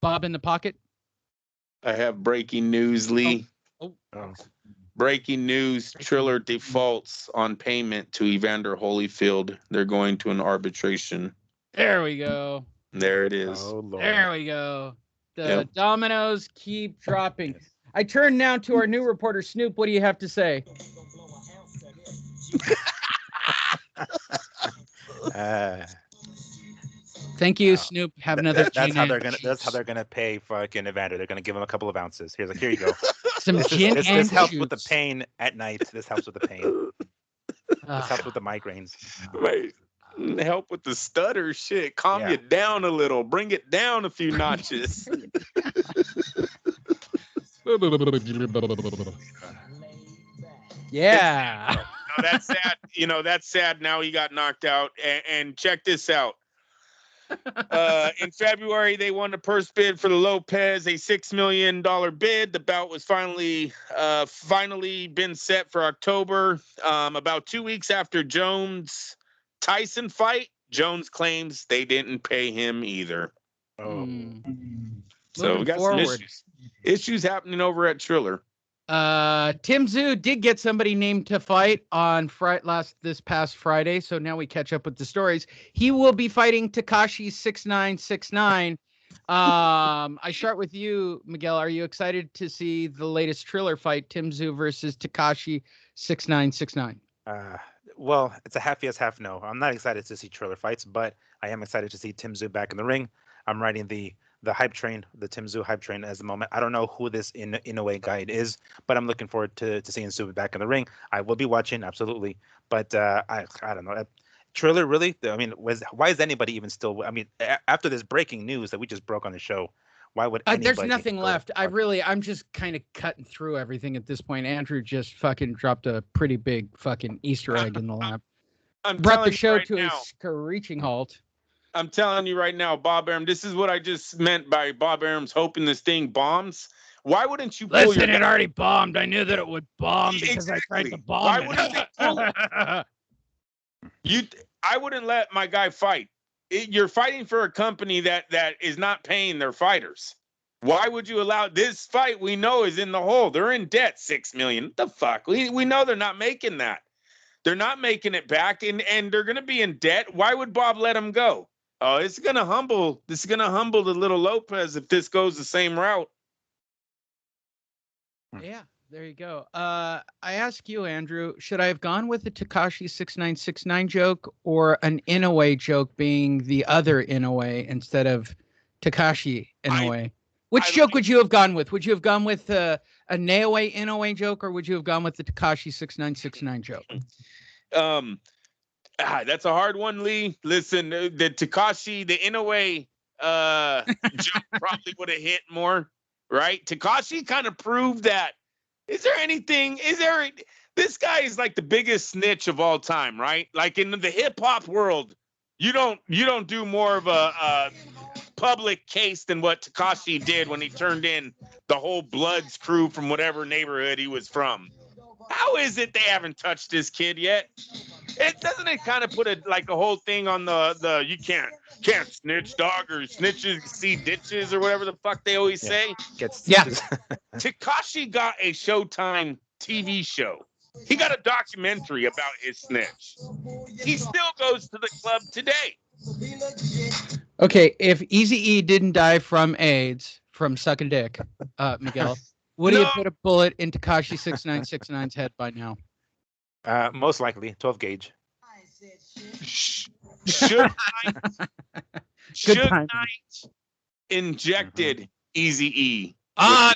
Bob in the pocket. I have breaking news, Lee. Oh. Breaking news, Triller defaults on payment to Evander Holyfield. They're going to an arbitration. There we go. There it is. Oh, Lord. There we go. The dominoes keep dropping. I turn now to our new reporter, Snoop. What do you have to say? Thank you, Snoop. Have another. That's how they're gonna pay fucking Evander. They're gonna give him a couple of ounces. Here you go. Some gin and this helps juice. with the pain at night. This helps with the pain. This helps with the migraines. Wait, help with the stutter. Shit, calm you down a little. Bring it down a few notches. Yeah. No, that's sad. That's sad. Now he got knocked out. And check this out. In February, they won the purse bid for the Lopez, a $6 million bid. The bout was finally been set for October. About 2 weeks after Jones Tyson fight, Jones claims they didn't pay him either. Oh. So we got some issues happening over at Triller. Tim Tszyu did get somebody named to fight on this past Friday, so now we catch up with the stories. He will be fighting Tekashi 6969. I start with you, Miguel. Are you excited to see the latest Triller fight, Tim Tszyu versus Tekashi 6969? Well, it's a half yes, half no. I'm not excited to see Triller fights, but I am excited to see Tim Tszyu back in the ring. I'm riding the hype train, the Tim Tszyu hype train as the moment. I don't know who this Inoue guy is, but I'm looking forward to seeing Tszyu back in the ring. I will be watching, absolutely. But I don't know. Triller, really? I mean, why is anybody even still? I mean, after this breaking news that we just broke on the show, why would anybody there's nothing left. I'm just kind of cutting through everything at this point. Andrew just fucking dropped a pretty big fucking Easter egg in the lap. Brought the show to a screeching halt. I'm telling you right now, Bob Arum, this is what I just meant by Bob Arum's hoping this thing bombs. Why wouldn't you pull Listen, your it already bombed. I knew that it would bomb because I tried to Exactly. bomb Why it. wouldn't they pull it? I wouldn't let my guy fight. You're fighting for a company that is not paying their fighters. Why would you allow this fight? We know is in the hole. They're in debt, $6 million. What the fuck? We know they're not making that. They're not making it back, and they're going to be in debt. Why would Bob let him go? Oh, it's going to humble. This is going to humble the little Lopez if this goes the same route. Yeah, there you go. I ask you, Andrew, should I have gone with the Tekashi 6969 joke or an Inoue joke being the other Inoue instead of Tekashi Inoue? Which joke would you have gone with? Would you have gone with a Naoe Inoue joke, or would you have gone with the Tekashi 6969 joke? That's a hard one, Lee. Listen, the Tekashi, the Inoue joke probably would have hit more, right? Tekashi kind of proved that. This guy is like the biggest snitch of all time, right? Like in the hip hop world, you don't do more of a public case than what Tekashi did when he turned in the whole Bloods crew from whatever neighborhood he was from. How is it they haven't touched this kid yet? It kind of put a whole thing on the you can't snitch, dog, or snitches see ditches or whatever the fuck they always say. Tekashi got a Showtime TV show. He got a documentary about his snitch. He still goes to the club today. Okay, if Eazy-E didn't die from AIDS, from sucking dick, Miguel, would he have put a bullet in Tekashi 6969's head by now? Most likely, 12 gauge. Should Knight injected Eazy-E?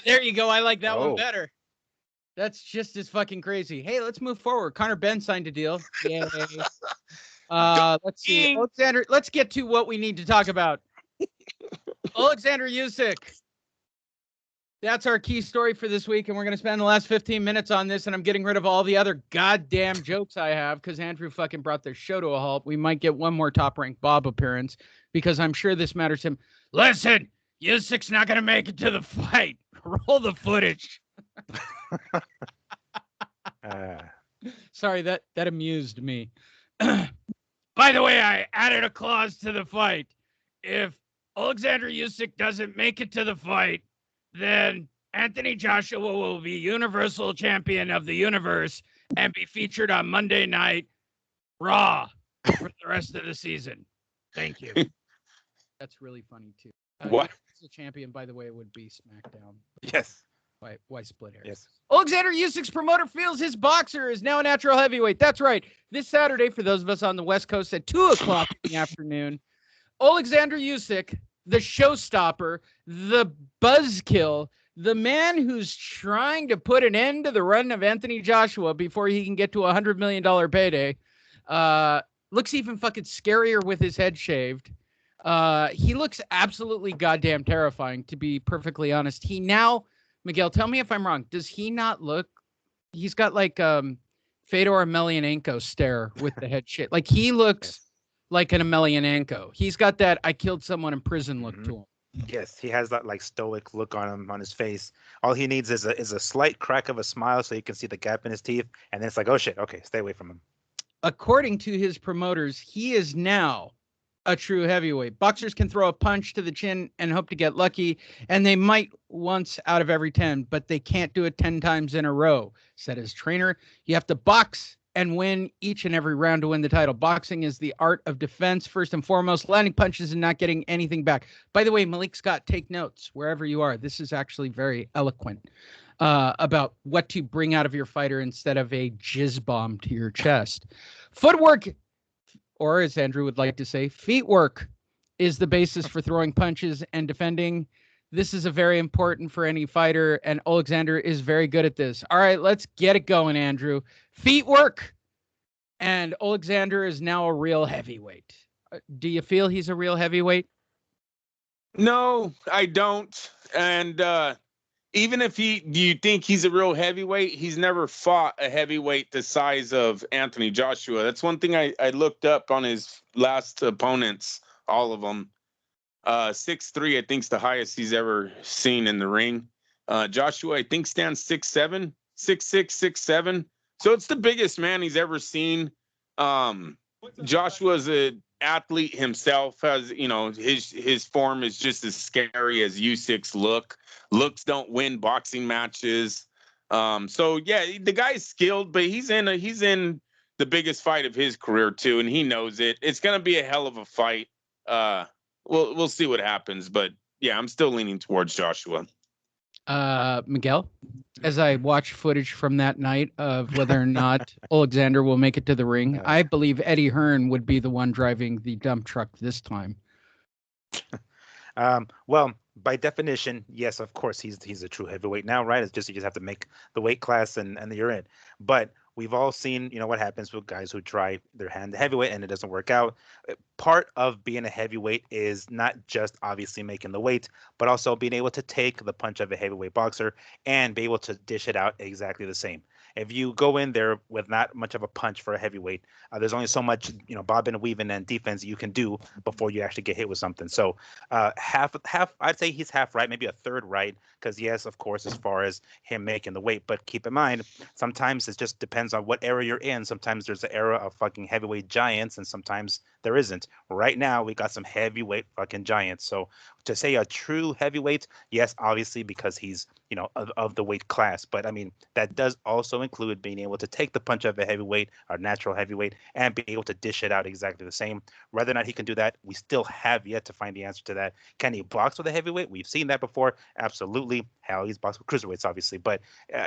There you go. I like that one better. That's just as fucking crazy. Hey, let's move forward. Connor Ben signed a deal. Yay. Let's see. Alexander, let's get to what we need to talk about. Alexander Usyk. That's our key story for this week, and we're going to spend the last 15 minutes on this, and I'm getting rid of all the other goddamn jokes I have because Andrew fucking brought the show to a halt. We might get one more top-ranked Bob appearance because I'm sure this matters to him. Listen, Usyk's not going to make it to the fight. Roll the footage. Sorry, that amused me. By the way, I added a clause to the fight. If Alexander Usyk doesn't make it to the fight, then Anthony Joshua will be Universal Champion of the Universe and be featured on Monday Night Raw for the rest of the season. Thank you. That's really funny, too. What? The champion, by the way, would be SmackDown. Yes. Why split hairs? Yes. Alexander Usyk's promoter feels his boxer is now a natural heavyweight. That's right. This Saturday, for those of us on the West Coast at 2:00 in the afternoon, Alexander Usyk, the showstopper, the buzzkill, the man who's trying to put an end to the run of Anthony Joshua before he can get to a $100 million payday, looks even fucking scarier with his head shaved. He looks absolutely goddamn terrifying, to be perfectly honest. He now, Miguel, tell me if I'm wrong. Does he not look? He's got like Fedor Emelianenko stare with the head shit. Like he looks like an Emelianenko. He's got that I killed someone in prison look to him. Yes, he has that like stoic look on him, on his face. All he needs is a slight crack of a smile so you can see the gap in his teeth, and then it's like, oh shit, okay, stay away from him. According to his promoters, he is now a true heavyweight. Boxers can throw a punch to the chin and hope to get lucky, and they might once out of every 10, but they can't do it 10 times in a row, said his trainer. You have to box and win each and every round to win the title. Boxing is the art of defense, first and foremost, landing punches and not getting anything back. By the way, Malik Scott, take notes wherever you are. This is actually very eloquent about what to bring out of your fighter instead of a jizz bomb to your chest. Footwork, or as Andrew would like to say, feet work, is the basis for throwing punches and defending. This is a very important for any fighter, and Alexander is very good at this. All right, let's get it going, Andrew. Feet work, and Alexander is now a real heavyweight. Do you feel he's a real heavyweight? No, I don't. And even if do you think he's a real heavyweight? He's never fought a heavyweight the size of Anthony Joshua. That's one thing I looked up on his last opponents, all of them. 6'3", I think, is the highest he's ever seen in the ring. Joshua, I think, stands 6'7", 6'6", 6'7". So it's the biggest man he's ever seen. Joshua's an athlete himself. Has, you know, his form is just as scary as Usyk's look. Looks don't win boxing matches. So yeah, the guy's skilled, but he's in the biggest fight of his career too, and he knows it. It's gonna be a hell of a fight. We'll see what happens, but yeah, I'm still leaning towards Joshua. Miguel, as I watch footage from that night of whether or not Alexander will make it to the ring, I believe Eddie Hearn would be the one driving the dump truck this time. Well, by definition, yes, of course, he's a true heavyweight now, right? It's just you just have to make the weight class and you're in. But we've all seen, you know, what happens with guys who try their hand to heavyweight and it doesn't work out. Part of being a heavyweight is not just obviously making the weight, but also being able to take the punch of a heavyweight boxer and be able to dish it out exactly the same. If you go in there with not much of a punch for a heavyweight, there's only so much, you know, bobbing and weaving and defense you can do before you actually get hit with something. So half, I'd say he's half right, maybe a third right, because yes, of course, as far as him making the weight, but keep in mind, sometimes it just depends on what era you're in. Sometimes there's an era of fucking heavyweight giants, and sometimes there isn't. Right now, we got some heavyweight fucking giants. So to say a true heavyweight, yes, obviously, because he's, you know, of the weight class. But I mean, that does also include being able to take the punch of a heavyweight, or natural heavyweight, and be able to dish it out exactly the same. Whether or not he can do that, we still have yet to find the answer to that. Can he box with a heavyweight? We've seen that before. Absolutely. Hell, he's boxed with cruiserweights, obviously. But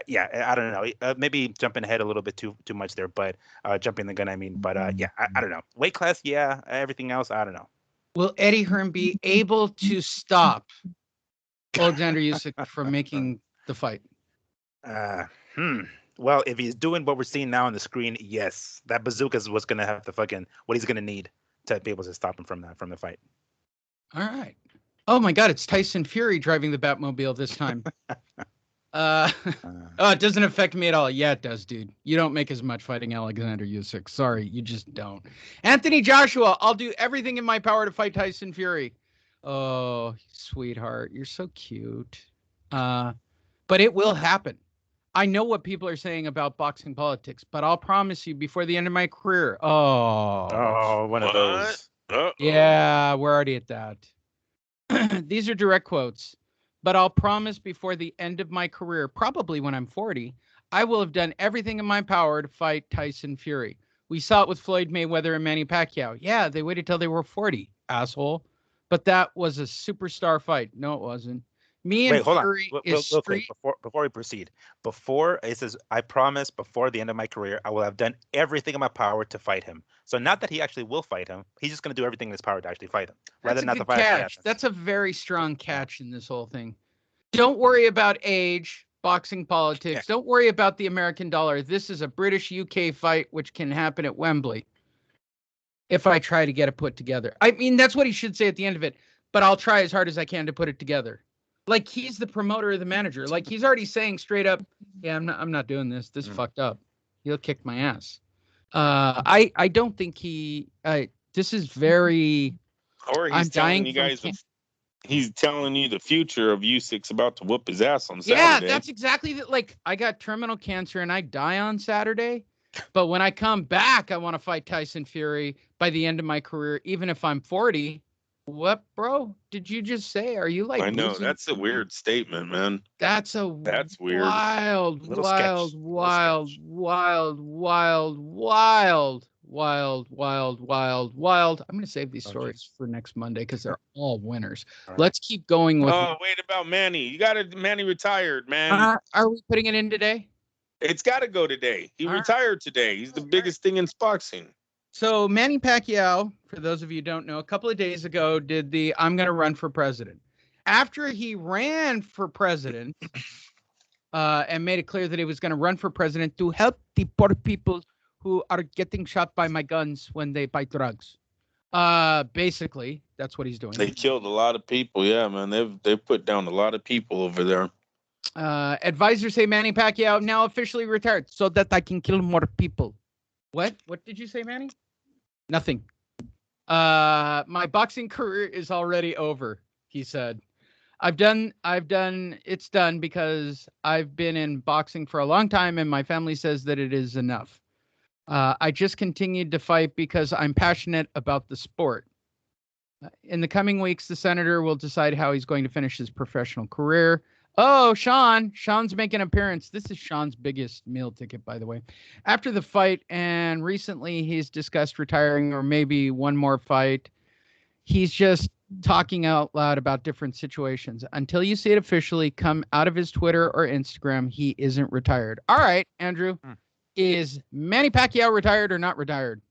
yeah, I don't know. Maybe jumping ahead a little bit too much there, but jumping the gun, I mean. But yeah, I don't know. Weight class, yeah. Everything else, I don't know. Will Eddie Hearn be able to stop Alexander Usyk from making the fight? Well, if he's doing what we're seeing now on the screen, yes. That bazooka is what's going to have to fucking, what he's going to need to be able to stop him from the fight. All right. Oh my God, it's Tyson Fury driving the Batmobile this time. Oh, it doesn't affect me at all. Yeah, it does, dude. You don't make as much fighting Alexander Usyk. Sorry, you just don't. Anthony Joshua, I'll do everything in my power to fight Tyson Fury. Oh, sweetheart, you're so cute. But it will happen. I know what people are saying about boxing politics, but I'll promise you before the end of my career. Oh, one of those. Uh-oh. Yeah, we're already at that. These are direct quotes. But I'll promise before the end of my career, probably when I'm 40, I will have done everything in my power to fight Tyson Fury. We saw it with Floyd Mayweather and Manny Pacquiao. Yeah, they waited till they were 40, asshole. But that was a superstar fight. No, it wasn't. Me and Fury is street. Before we proceed, before it says, I promise before the end of my career, I will have done everything in my power to fight him. So not that he actually will fight him. He's just going to do everything in his power to actually fight him. That's a good catch. That's a very strong catch in this whole thing. Don't worry about age, boxing politics. Yeah. Don't worry about the American dollar. This is a British-UK fight, which can happen at Wembley if I try to get it put together. I mean, that's what he should say at the end of it, but I'll try as hard as I can to put it together. Like, he's the promoter or the manager. Like, he's already saying straight up, yeah, I'm not doing this. This is fucked up. He'll kick my ass. I don't think this is very... Or he's telling you guys... He's telling you the future of Usyk's about to whoop his ass on Saturday. Yeah, that's exactly that. Like, I got terminal cancer and I die on Saturday. But when I come back, I want to fight Tyson Fury by the end of my career, even if I'm 40. What, bro? Did you just say? Are you like? I know that's a weird statement, man. That's weird. Wild. I'm gonna save these stories for next Monday because they're all winners. Right. Let's keep going with. Oh, wait about Manny. You got Manny retired, man. Are we putting it in today? It's got to go today. He retired today. He's the biggest thing in boxing. So Manny Pacquiao, for those of you who don't know, a couple of days ago did the I'm going to run for president. After he ran for president and made it clear that he was going to run for president to help the poor people who are getting shot by my guns when they buy drugs. Basically, that's what he's doing. They killed a lot of people. Yeah, man. They've put down a lot of people over there. Advisors say Manny Pacquiao now officially retired so that I can kill more people. What? What did you say, Manny? Nothing. My boxing career is already over, he said. It's done because I've been in boxing for a long time and my family says that it is enough. I just continued to fight because I'm passionate about the sport. In the coming weeks, the senator will decide how he's going to finish his professional career. Oh, Sean's making an appearance. This is Sean's biggest meal ticket, by the way. After the fight, and recently he's discussed retiring or maybe one more fight. He's just talking out loud about different situations. Until you see it officially come out of his Twitter or Instagram, he isn't retired. All right, Andrew. Is Manny Pacquiao retired or not retired?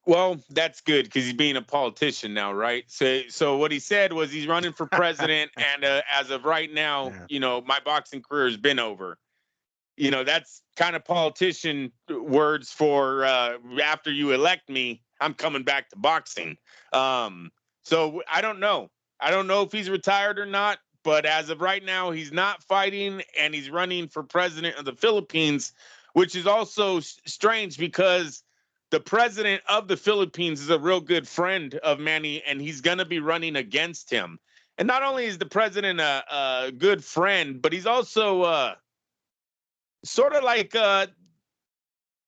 Well, that's good because he's being a politician now, right? So what he said was he's running for president, and as of right now, my boxing career has been over. That's kind of politician words for after you elect me, I'm coming back to boxing. So I don't know. I don't know if he's retired or not, but as of right now, he's not fighting, and he's running for president of the Philippines, which is also strange because the president of the Philippines is a real good friend of Manny, and he's going to be running against him. And not only is the president a good friend, but he's also sort of like a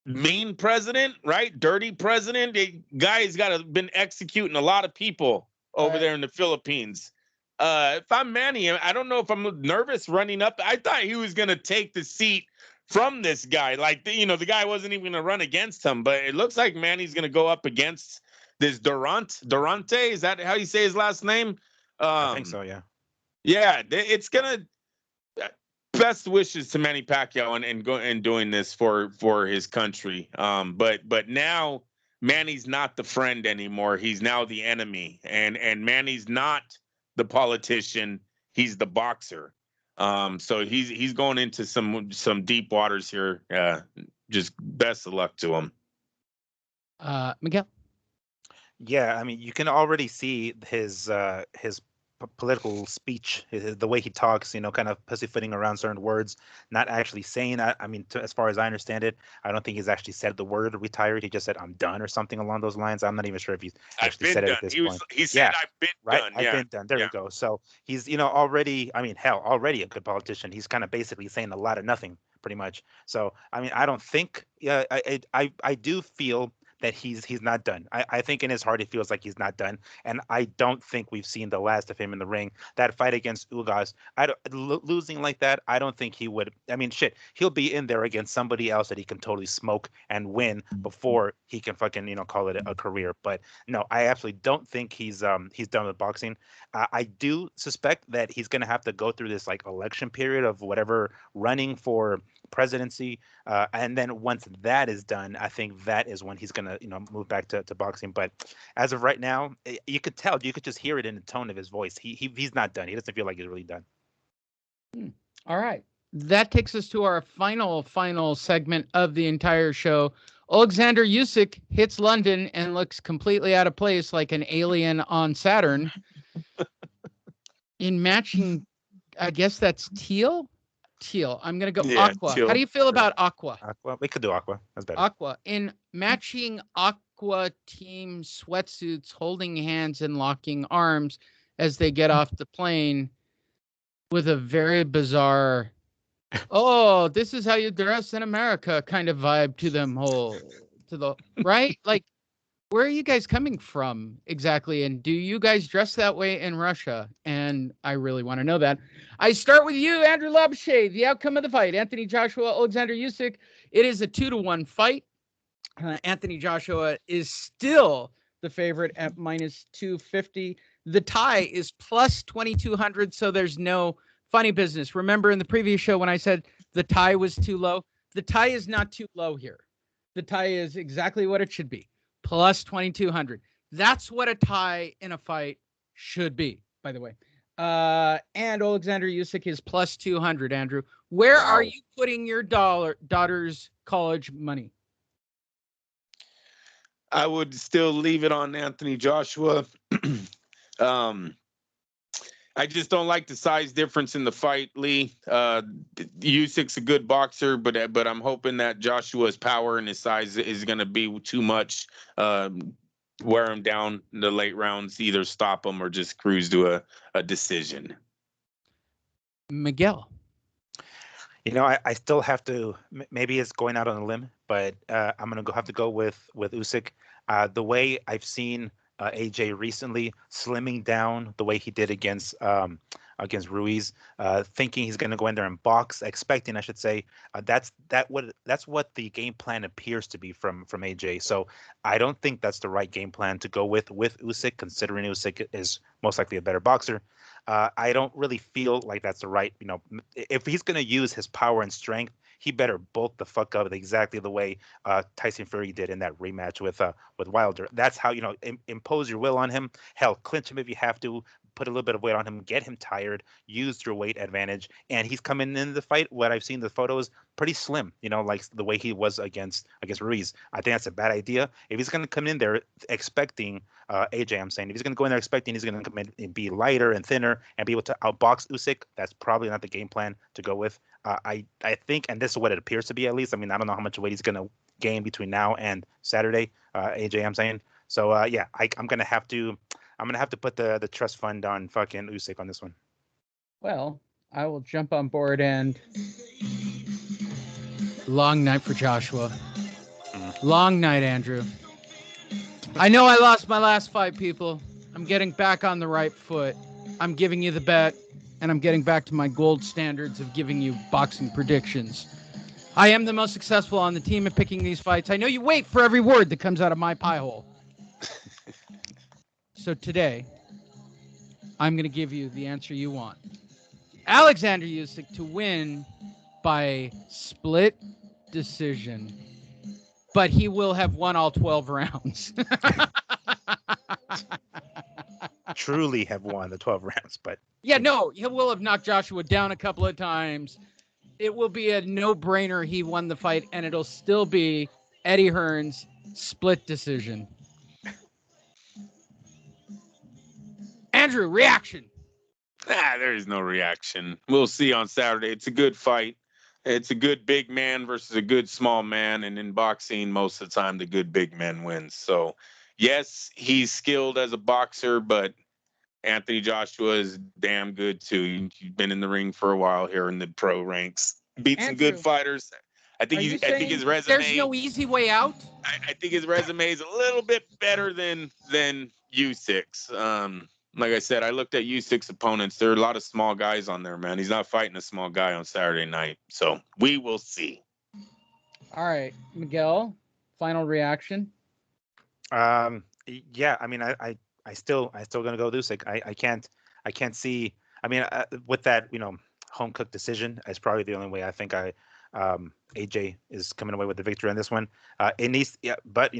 mean president, right? Dirty president. The guy's been executing a lot of people over there in the Philippines. If I'm Manny, I don't know if I'm nervous running up. I thought he was going to take the seat from this guy. Like, the guy wasn't even going to run against him, but it looks like Manny's going to go up against this Durante. Is that how you say his last name? I think so, yeah. Yeah, it's going to best wishes to Manny Pacquiao and doing this for his country. But now Manny's not the friend anymore. He's now the enemy. And Manny's not the politician. He's the boxer. So he's going into some deep waters here. Just best of luck to him. Miguel. Yeah, I mean, you can already see his political speech, the way he talks, kind of pussyfooting around certain words, not actually saying that. I mean, as far as I understand it, I don't think he's actually said the word retired. He just said, I'm done, or something along those lines. I'm not even sure if he's actually said it at this point. He said, I've been done. I've been done. There you go. So he's, already, I mean, hell, already a good politician. He's kind of basically saying a lot of nothing, pretty much. So, I mean, I don't think, I do feel that he's not done. I think in his heart he feels like he's not done, and I don't think we've seen the last of him in the ring. That fight against Ugas, losing like that, I don't think he would. I mean, shit, he'll be in there against somebody else that he can totally smoke and win before he can fucking call it a career. But no, I absolutely don't think he's done with boxing. I do suspect that he's gonna have to go through this like election period of whatever running for presidency, and then once that is done, I think that is when he's gonna move back to boxing. But as of right now, you could just hear it in the tone of his voice. He's not done. He doesn't feel like he's really done. All right, that takes us to our final segment of the entire show. Alexander Usyk hits London and looks completely out of place, like an alien on Saturn. In matching, I guess that's teal. I'm going to go aqua. Teal. How do you feel about aqua? Aqua. We could do aqua. That's better. Aqua. In matching aqua team sweatsuits, holding hands and locking arms as they get off the plane with a very bizarre, oh, this is how you dress in America kind of vibe to them right? Like, where are you guys coming from exactly? And do you guys dress that way in Russia? And I really want to know that. I start with you, Andrew Labuschagne. The outcome of the fight: Anthony Joshua, Alexander Usyk. It is a 2-1 fight. Anthony Joshua is still the favorite at minus 250. The tie is plus 2,200. So there's no funny business. Remember in the previous show when I said the tie was too low? The tie is not too low here. The tie is exactly what it should be. Plus 2,200. That's what a tie in a fight should be, by the way. And Alexander Usyk is plus 200, Andrew. Where are you putting your daughter's college money? I would still leave it on Anthony Joshua. I just don't like the size difference in the fight, Lee. Usyk's a good boxer, but I'm hoping that Joshua's power and his size is going to be too much. wear him down in the late rounds, either stop him or just cruise to a decision. Miguel. You know, I still have to. Maybe it's going out on a limb, but I'm gonna have to go with Usyk. The way I've seen AJ recently slimming down, the way he did against Ruiz, thinking he's gonna go in there and box, expecting, I should say, that's what the game plan appears to be from AJ. So I don't think that's the right game plan to go with Usyk, considering Usyk is most likely a better boxer. I don't really feel like that's the right, if he's going to use his power and strength, he better bulk the fuck up exactly the way Tyson Fury did in that rematch with Wilder. That's how, impose your will on him. Hell, clinch him if you have to. Put a little bit of weight on him, get him tired, use your weight advantage. And he's coming in the fight, what I've seen the photos, pretty slim, like the way he was against Ruiz. I think that's a bad idea. If he's going to come in there expecting, AJ, I'm saying, if he's going to go in there expecting he's going to come in and be lighter and thinner and be able to outbox Usyk, that's probably not the game plan to go with. I think, and this is what it appears to be at least. I mean, I don't know how much weight he's going to gain between now and Saturday, AJ, I'm saying. So, I'm going to have to put the trust fund on fucking Usyk on this one. Well, I will jump on board and long night for Joshua. Long night, Andrew. I know I lost my last fight, people. I'm getting back on the right foot. I'm giving you the bet, and I'm getting back to my gold standards of giving you boxing predictions. I am the most successful on the team at picking these fights. I know you wait for every word that comes out of my pie hole. So today, I'm going to give you the answer you want. Alexander Usyk to win by split decision. But he will have won all 12 rounds. Truly have won the 12 rounds, but... Yeah, no, he will have knocked Joshua down a couple of times. It will be a no-brainer he won the fight, and it'll still be Eddie Hearn's split decision. Andrew, reaction. There is no reaction. We'll see on Saturday. It's a good fight. It's a good big man versus a good small man. And in boxing, most of the time, the good big man wins. So, yes, he's skilled as a boxer, but Anthony Joshua is damn good, too. He's been in the ring for a while here in the pro ranks. Beat some good fighters. I think his resume... There's no easy way out? I think his resume is a little bit better than Usyk's. Like I said, I looked at Usyk's opponents. There are a lot of small guys on there, man. He's not fighting a small guy on Saturday night. So we will see. All right, Miguel, final reaction. Yeah, I mean, I still gonna go with Usyk. I can't see. I mean, with that, home cooked decision is probably the only way I think AJ is coming away with the victory on this one. It needs, but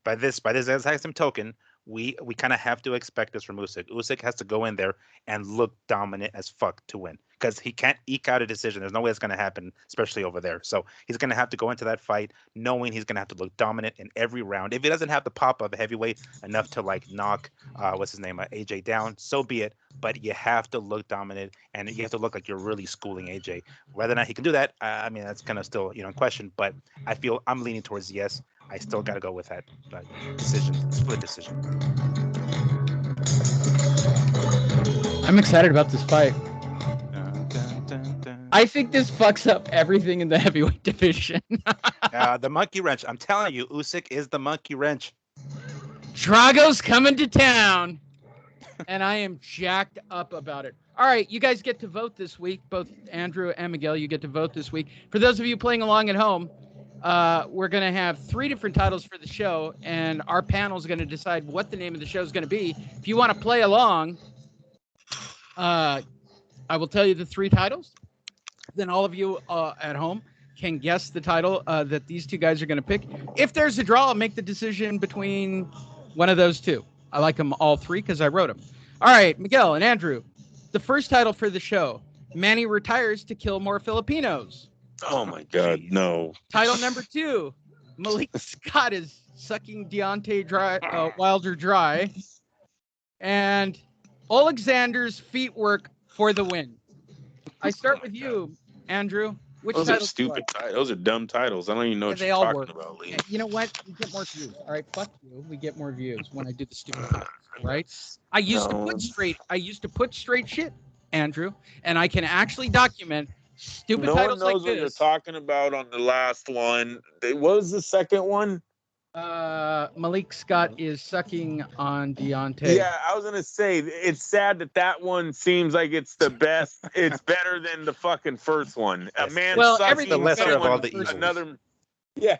by this exact same token, we kind of have to expect this from Usyk. Usyk has to go in there and look dominant as fuck to win, because he can't eke out a decision. There's no way it's going to happen, especially over there. So he's going to have to go into that fight knowing he's going to have to look dominant in every round. If he doesn't have the pop of a heavyweight enough to knock AJ down, so be it. But you have to look dominant, and you have to look like you're really schooling AJ. Whether or not he can do that, I mean, that's kind of still in question. But I feel I'm leaning towards yes. I still got to go with that split decision. I'm excited about this fight. I think this fucks up everything in the heavyweight division. The monkey wrench. I'm telling you, Usyk is the monkey wrench. Drago's coming to town, and I am jacked up about it. All right, you guys get to vote this week. Both Andrew and Miguel, you get to vote this week. For those of you playing along at home, we're going to have 3 different titles for the show, and our panel is going to decide what the name of the show is going to be. If you want to play along, I will tell you the 3 titles. Then all of you at home can guess the title that these 2 guys are going to pick. If there's a draw, I'll make the decision between one of those 2. I like them all 3 because I wrote them. All right, Miguel and Andrew, the first title for the show, Manny retires to kill more Filipinos. Oh, my God, no. Title number 2, Malik Scott is sucking Deontay Wilder dry. And Alexander's feet work for the win. I start with you, Andrew. Which Those are titles do you stupid like? titles. Those are dumb titles. I don't even know Yeah, what they you're all talking work. about, Lee. You know what? We get more views. All right, fuck you. We get more views when I do the stupid titles. Right? I used to put straight shit, Andrew, and I can actually document stupid No one titles like knows what you're this. talking about on the last one. What was the second one? Malik Scott is sucking on Deontay. Yeah, I was gonna say it's sad that one seems like it's the best. It's better than the fucking first one. A Yes, man Well, sucking everything's the lesser better of than all the the first evils. another. Yeah,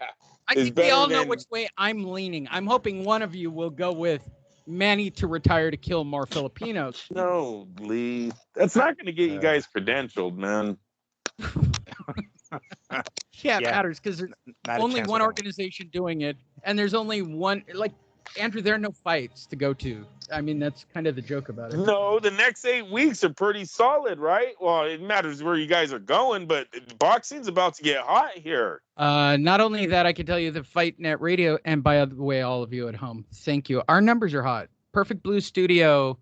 I is think we better all know than- which way I'm leaning. I'm hoping one of you will go with Manny to retire to kill more Filipinos. No, Lee. That's not gonna get you guys credentialed, man. Yeah, it Yeah. matters because there's Not a only chance one with that organization doing it, and there's only one. Like Andrew, there are no fights to go to. I mean, that's kind of the joke about it. No, the next 8 weeks are pretty solid, right? Well, it matters where you guys are going, but boxing's about to get hot here. Not only that, I can tell you the Fight Net Radio, and by the way, all of you at home, thank you. Our numbers are hot. Perfect Blue Studio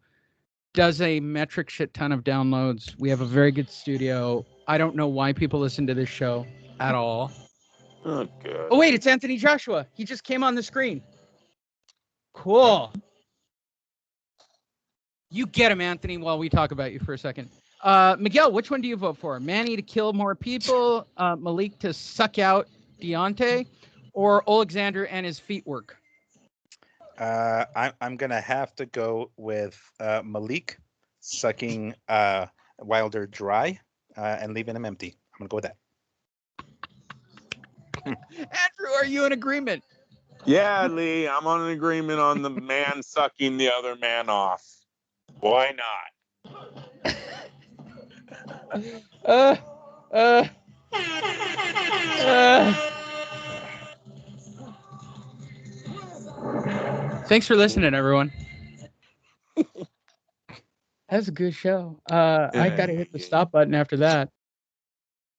does a metric shit ton of downloads. We have a very good studio. I don't know why people listen to this show at all. Oh, God. Oh, wait, it's Anthony Joshua. He just came on the screen. Cool. You get him, Anthony, while we talk about you for a second. Miguel, which one do you vote for? Manny to kill more people, Malik to suck out Deontay, or Alexander and his feet work? I'm gonna have to go with Malik sucking Wilder dry and leaving him empty. I'm gonna go with that. Andrew, are you in agreement? Yeah, Lee, I'm on an agreement on the man sucking the other man off. Why not? Thanks for listening, everyone. That was a good show. I gotta hit the stop button after that.